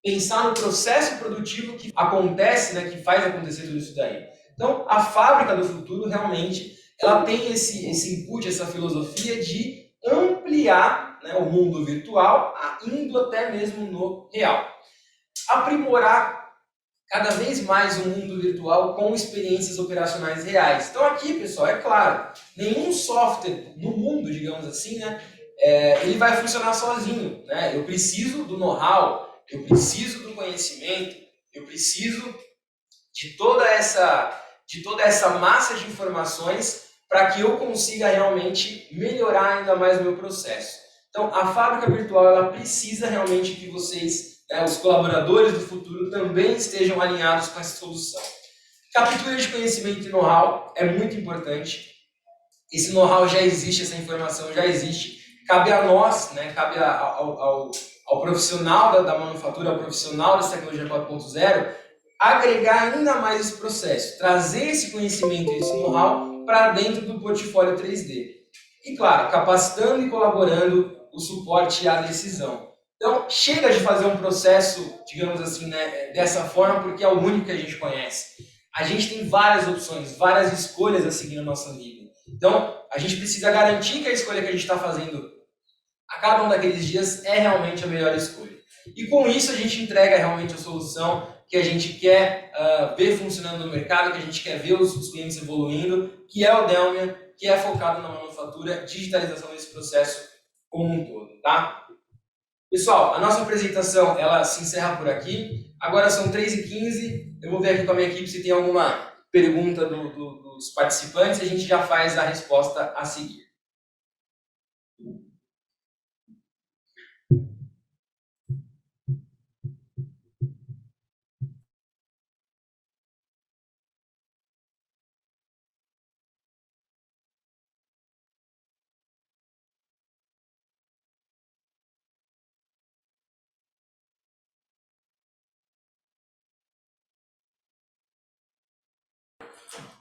pensar no processo produtivo que acontece, né, que faz acontecer tudo isso daí? Então, a fábrica do futuro realmente ela tem esse input, essa filosofia de ampliar, né, o mundo virtual, indo até mesmo no real. Aprimorar cada vez mais o mundo virtual com experiências operacionais reais. Então aqui, pessoal, é claro, nenhum software no mundo, digamos assim, né, ele vai funcionar sozinho. Né? Eu preciso do know-how, eu preciso do conhecimento, eu preciso de toda essa massa de informações para que eu consiga realmente melhorar ainda mais o meu processo. Então, a fábrica virtual ela precisa realmente que vocês né, os colaboradores do futuro também estejam alinhados com essa solução. Captura de conhecimento e know-how é muito importante. Esse know-how já existe, essa informação já existe. Cabe a nós, né, cabe ao profissional da manufatura, ao profissional dessa tecnologia 4.0, agregar ainda mais esse processo, trazer esse conhecimento e esse know-how para dentro do portfólio 3D. E, claro, capacitando e colaborando o suporte e a decisão. Então, chega de fazer um processo, digamos assim, né, dessa forma, porque é o único que a gente conhece. A gente tem várias opções, várias escolhas a seguir na nossa vida. Então, a gente precisa garantir que a escolha que a gente está fazendo a cada um daqueles dias é realmente a melhor escolha. E com isso, a gente entrega realmente a solução que a gente quer ver funcionando no mercado, que a gente quer ver os clientes evoluindo, que é o Delmia, que é focado na manufatura, digitalização desse processo como um todo, tá? Pessoal, a nossa apresentação ela se encerra por aqui. Agora são 3h15. Eu vou ver aqui com a minha equipe se tem alguma pergunta dos participantes e a gente já faz a resposta a seguir.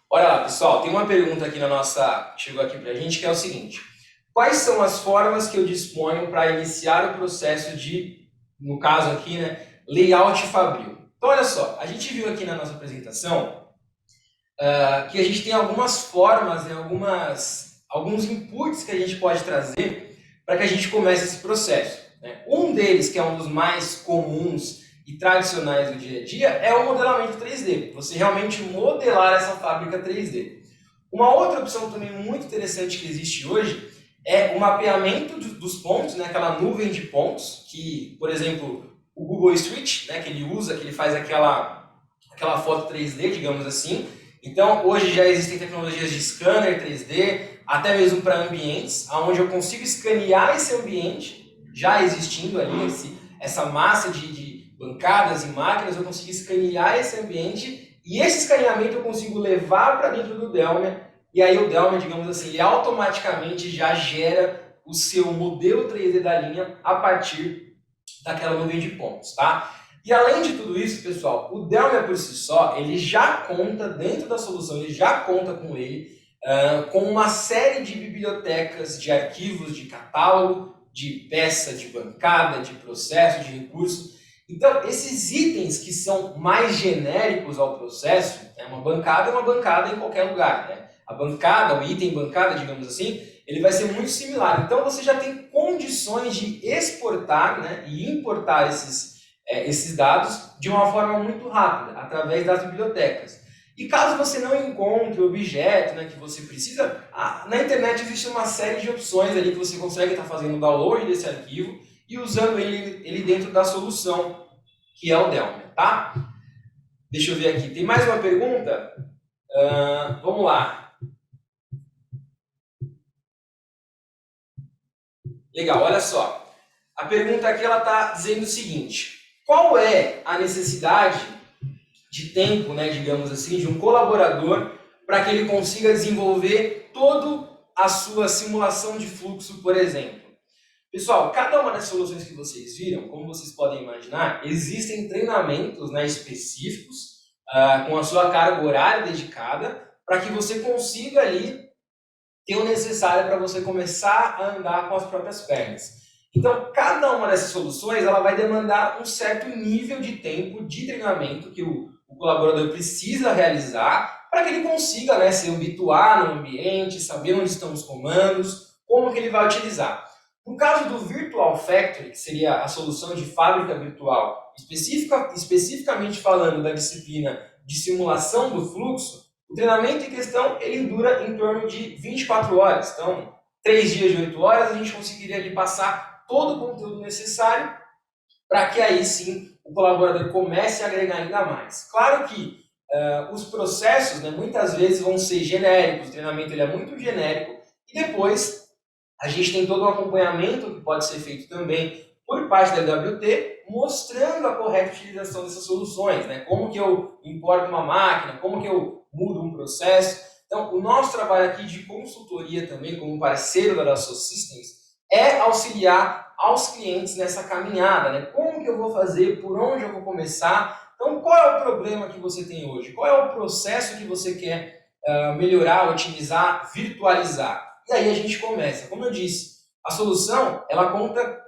Olha lá, pessoal, tem uma pergunta aqui chegou aqui pra gente, que é o seguinte: quais são as formas que eu disponho para iniciar o processo de, no caso aqui, né, layout fabril? Então, olha só, a gente viu aqui na nossa apresentação que a gente tem algumas formas, né, alguns inputs que a gente pode trazer para que a gente comece esse processo, né? Um deles, que é um dos mais comuns e tradicionais do dia a dia, é o modelamento 3D. Você realmente modelar essa fábrica 3D. Uma outra opção também muito interessante que existe hoje é o mapeamento dos pontos, né, aquela nuvem de pontos, que, por exemplo, o Google Street, né, que ele usa, que ele faz aquela foto 3D, digamos assim. Então, hoje já existem tecnologias de scanner 3D, até mesmo para ambientes, onde eu consigo escanear esse ambiente, já existindo ali, essa massa de bancadas e máquinas, eu consigo escanear esse ambiente, e esse escaneamento eu consigo levar para dentro do Delmia, e aí o Delmia, digamos assim, ele automaticamente já gera o seu modelo 3D da linha a partir daquela nuvem de pontos, tá? E além de tudo isso, pessoal, o Delmia por si só, ele já conta, dentro da solução, ele já conta com ele, com uma série de bibliotecas, de arquivos, de catálogo, de peça, de bancada, de processo, de recurso. Então, esses itens que são mais genéricos ao processo, uma bancada é uma bancada em qualquer lugar, né? A bancada, o item bancada, digamos assim, ele vai ser muito similar. Então, você já tem condições de exportar, né, e importar esses dados de uma forma muito rápida, através das bibliotecas. E caso você não encontre o objeto, né, que você precisa, na internet existe uma série de opções ali que você consegue estar fazendo o download desse arquivo e usando ele dentro da solução, que é o Delmia, tá? Deixa eu ver aqui. Tem mais uma pergunta? Vamos lá. Legal, olha só. A pergunta aqui ela está dizendo o seguinte: qual é a necessidade de tempo, né, digamos assim, de um colaborador para que ele consiga desenvolver toda a sua simulação de fluxo, por exemplo? Pessoal, cada uma das soluções que vocês viram, como vocês podem imaginar, existem treinamentos, né, específicos, com a sua carga horária dedicada, para que você consiga ali ter o necessário para você começar a andar com as próprias pernas. Então, cada uma dessas soluções ela vai demandar um certo nível de tempo de treinamento que o colaborador precisa realizar para que ele consiga, né, se habituar no ambiente, saber onde estão os comandos, como que ele vai utilizar. No caso do Virtual Factory, que seria a solução de fábrica virtual, especificamente falando da disciplina de simulação do fluxo, o treinamento em questão ele dura em torno de 24 horas. Então, 3 dias de 8 horas, a gente conseguiria ali passar todo o conteúdo necessário para que aí sim o colaborador comece a agregar ainda mais. Claro que os processos, né, muitas vezes vão ser genéricos, o treinamento ele é muito genérico, e depois a gente tem todo um acompanhamento que pode ser feito também por por parte da LWT, mostrando a correta utilização dessas soluções, né? Como que eu importo uma máquina, como que eu mudo um processo. Então, o nosso trabalho aqui de consultoria também, como parceiro da Dassault Systems, é auxiliar aos clientes nessa caminhada, né? Como que eu vou fazer, por onde eu vou começar. Então, qual é o problema que você tem hoje? Qual é o processo que você quer melhorar, otimizar, virtualizar? E aí a gente começa. Como eu disse, a solução, ela conta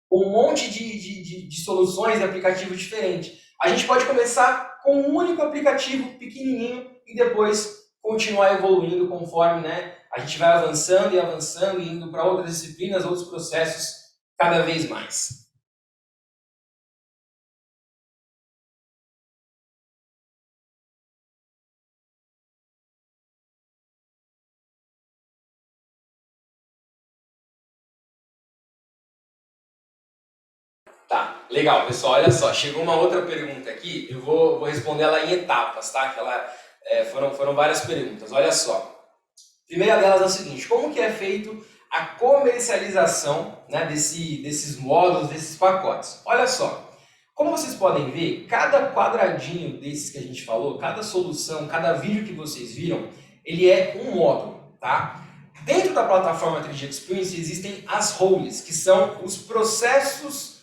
com um monte de soluções e aplicativos diferentes. A gente pode começar com um único aplicativo pequenininho e depois continuar evoluindo conforme, né, a gente vai avançando e indo para outras disciplinas, outros processos cada vez mais. Tá, legal, pessoal. Olha só, chegou uma outra pergunta aqui. Eu vou responder ela em etapas, tá? Que foram várias perguntas. Olha só. A primeira delas é o seguinte: como que é feito a comercialização, né, desses módulos, desses pacotes? Olha só. Como vocês podem ver, cada quadradinho desses que a gente falou, cada solução, cada vídeo que vocês viram, ele é um módulo, tá? Dentro da plataforma 3D Experience existem as roles, que são os processos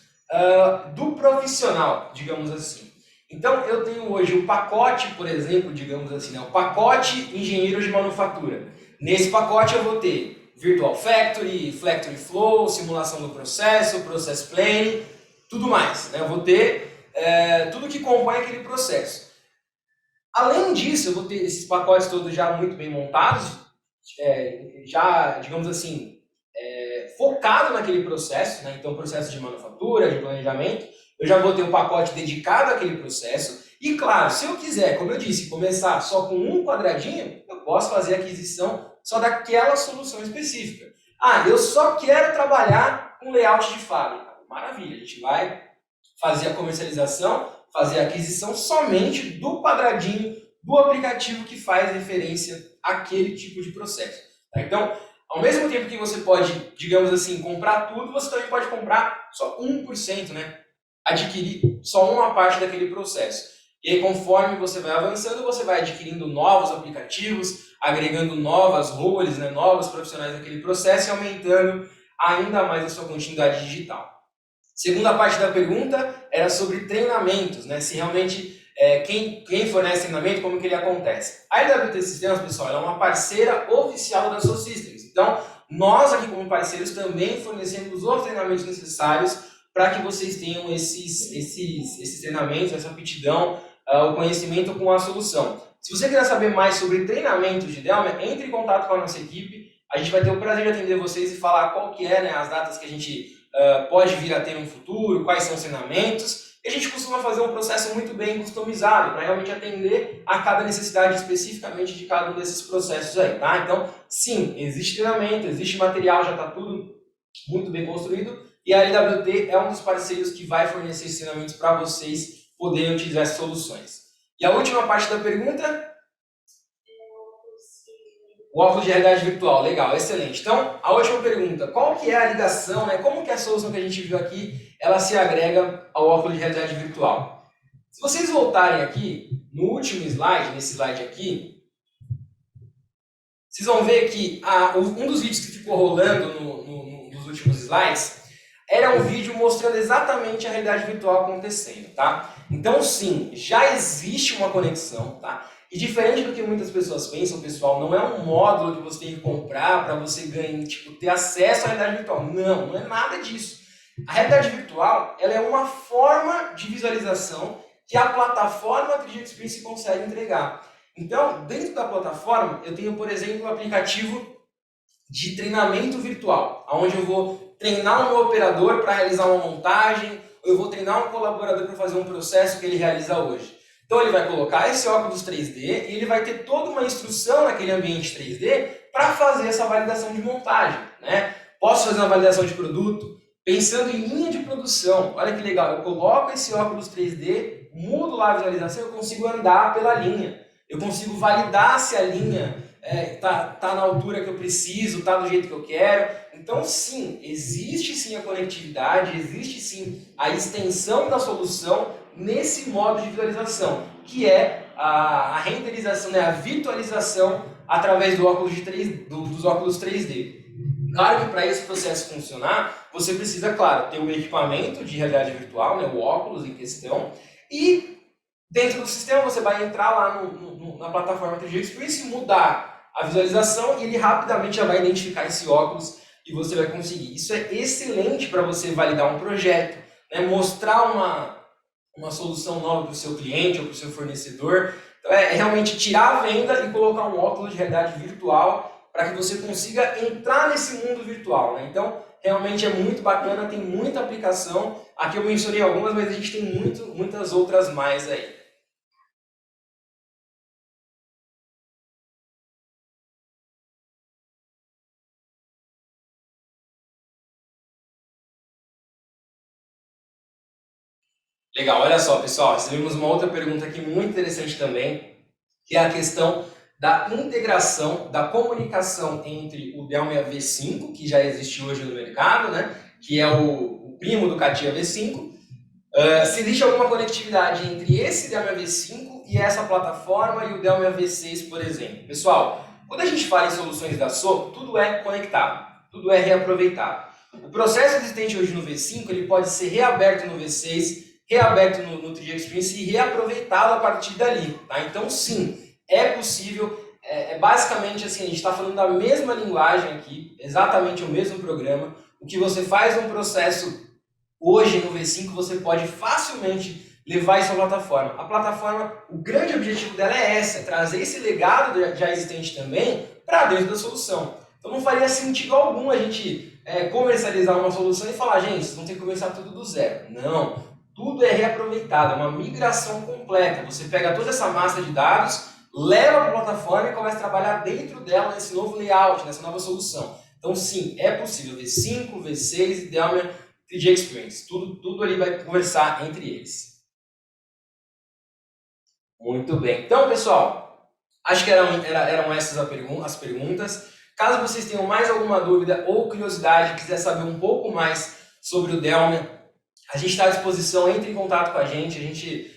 do profissional, digamos assim. Então, eu tenho hoje o pacote, por exemplo, digamos assim, né, o pacote engenheiro de manufatura. Nesse pacote eu vou ter Virtual Factory, Factory Flow, simulação do processo, Process Planning, tudo mais. Né? Eu vou ter tudo que compõe aquele processo. Além disso, eu vou ter esses pacotes todos já muito bem montados, já, digamos assim, focado naquele processo, né? Então processo de manufatura, de planejamento, eu já vou ter um pacote dedicado àquele processo. E claro, se eu quiser, como eu disse, começar só com um quadradinho, eu posso fazer a aquisição só daquela solução específica. Ah, eu só quero trabalhar com layout de fábrica. Maravilha, a gente vai fazer a comercialização, fazer a aquisição somente do quadradinho do aplicativo que faz referência àquele tipo de processo. Tá? Então, ao mesmo tempo que você pode, digamos assim, comprar tudo, você também pode comprar só 1%, né? Adquirir só uma parte daquele processo. E aí, conforme você vai avançando, você vai adquirindo novos aplicativos, agregando novas roles, né, novos profissionais naquele processo e aumentando ainda mais a sua continuidade digital. Segunda parte da pergunta era sobre treinamentos, né? Se realmente quem fornece treinamento, como que ele acontece. A LWT Systems, pessoal, ela é uma parceira oficial da Dassault Systems. Então, nós aqui como parceiros também fornecemos os treinamentos necessários para que vocês tenham esses treinamentos, essa aptidão, o conhecimento com a solução. Se você quiser saber mais sobre treinamentos de Delmia, entre em contato com a nossa equipe. A gente vai ter o prazer de atender vocês e falar qual que é, né, as datas que a gente pode vir a ter no futuro, quais são os treinamentos. E a gente costuma fazer um processo muito bem customizado para realmente atender a cada necessidade especificamente de cada um desses processos aí, tá? Então, sim, existe treinamento, existe material, já está tudo muito bem construído e a LWT é um dos parceiros que vai fornecer esses treinamentos para vocês poderem utilizar essas soluções. E a última parte da pergunta? O óculos de realidade virtual, legal, excelente. Então, a última pergunta, qual que é a ligação, né? Como que a solução que a gente viu aqui, ela se agrega ao óculos de realidade virtual? Se vocês voltarem aqui, no último slide, nesse slide aqui, vocês vão ver que um dos vídeos que ficou rolando nos últimos slides era um vídeo mostrando exatamente a realidade virtual acontecendo, tá? Então, sim, já existe uma conexão, tá? E diferente do que muitas pessoas pensam, pessoal, não é um módulo que você tem que comprar para você ganhar, ter acesso à realidade virtual. Não, não é nada disso. A realidade virtual, ela é uma forma de visualização que a plataforma 3D Experience consegue entregar. Então, dentro da plataforma, eu tenho, por exemplo, um aplicativo de treinamento virtual, onde eu vou treinar um meu operador para realizar uma montagem, ou eu vou treinar um colaborador para fazer um processo que ele realiza hoje. Então ele vai colocar esse óculos 3D e ele vai ter toda uma instrução naquele ambiente 3D para fazer essa validação de montagem, né? Posso fazer uma validação de produto pensando em linha de produção. Olha que legal, eu coloco esse óculos 3D, mudo lá a visualização, eu consigo andar pela linha. Eu consigo validar se a linha tá na altura que eu preciso, tá do jeito que eu quero. Então, sim, existe sim a conectividade, existe sim a extensão da solução nesse modo de visualização, que é a renderização, né, a virtualização através do óculos dos óculos 3D. Claro que para esse processo funcionar, você precisa, claro, ter o equipamento de realidade virtual, né, o óculos em questão, e dentro do sistema você vai entrar lá na plataforma 3D Experience, mudar a visualização e ele rapidamente já vai identificar esse óculos e você vai conseguir. Isso é excelente para você validar um projeto, né, mostrar uma solução nova para o seu cliente ou para o seu fornecedor. Então é realmente tirar a venda e colocar um óculos de realidade virtual para que você consiga entrar nesse mundo virtual, né? Então, realmente é muito bacana, tem muita aplicação. Aqui eu mencionei algumas, mas a gente tem muitas outras mais aí. Legal, olha só, pessoal, recebemos uma outra pergunta aqui muito interessante também, que é a questão da integração, da comunicação entre o Delmia V5, que já existe hoje no mercado, né, que é o primo do CATIA V5, se existe alguma conectividade entre esse Delmia V5 e essa plataforma e o Delmia V6, por exemplo. Pessoal, quando a gente fala em soluções da SOP, tudo é conectado, tudo é reaproveitado. O processo existente hoje no V5 ele pode ser reaberto no V6, reaberto no 3D Experience e reaproveitado a partir dali. Tá? Então, sim, é possível. Basicamente assim, a gente está falando da mesma linguagem aqui, exatamente o mesmo programa. O que você faz um processo hoje no V5, você pode facilmente levar isso à plataforma. A plataforma, o grande objetivo dela é esse, é trazer esse legado já existente também para dentro da solução. Então não faria sentido algum a gente comercializar uma solução e falar, gente, vocês vão ter que começar tudo do zero. Não, tudo é reaproveitado, é uma migração completa. Você pega toda essa massa de dados, leva para a plataforma e começa a trabalhar dentro dela nesse novo layout, nessa nova solução. Então sim, é possível V5, V6 e Delmia 3D Experience. Tudo ali vai conversar entre eles. Muito bem. Então, pessoal, acho que eram essas as perguntas. Caso vocês tenham mais alguma dúvida ou curiosidade, quiser saber um pouco mais sobre o Delmia, a gente está à disposição, entre em contato com a gente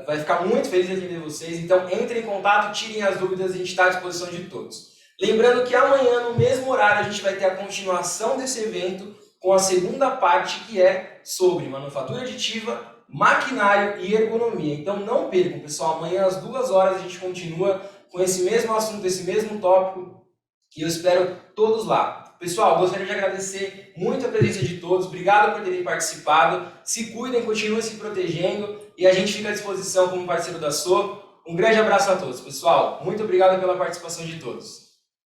vai ficar muito feliz de atender vocês. Então, entre em contato, tirem as dúvidas, a gente está à disposição de todos. Lembrando que amanhã, no mesmo horário, a gente vai ter a continuação desse evento com a segunda parte, que é sobre manufatura aditiva, maquinário e ergonomia. Então não percam, pessoal, amanhã às 2 horas a gente continua com esse mesmo assunto, esse mesmo tópico, e eu espero todos lá. Pessoal, gostaria de agradecer muito a presença de todos, obrigado por terem participado, se cuidem, continuem se protegendo, e a gente fica à disposição como parceiro da SO. Um grande abraço a todos, pessoal, muito obrigado pela participação de todos.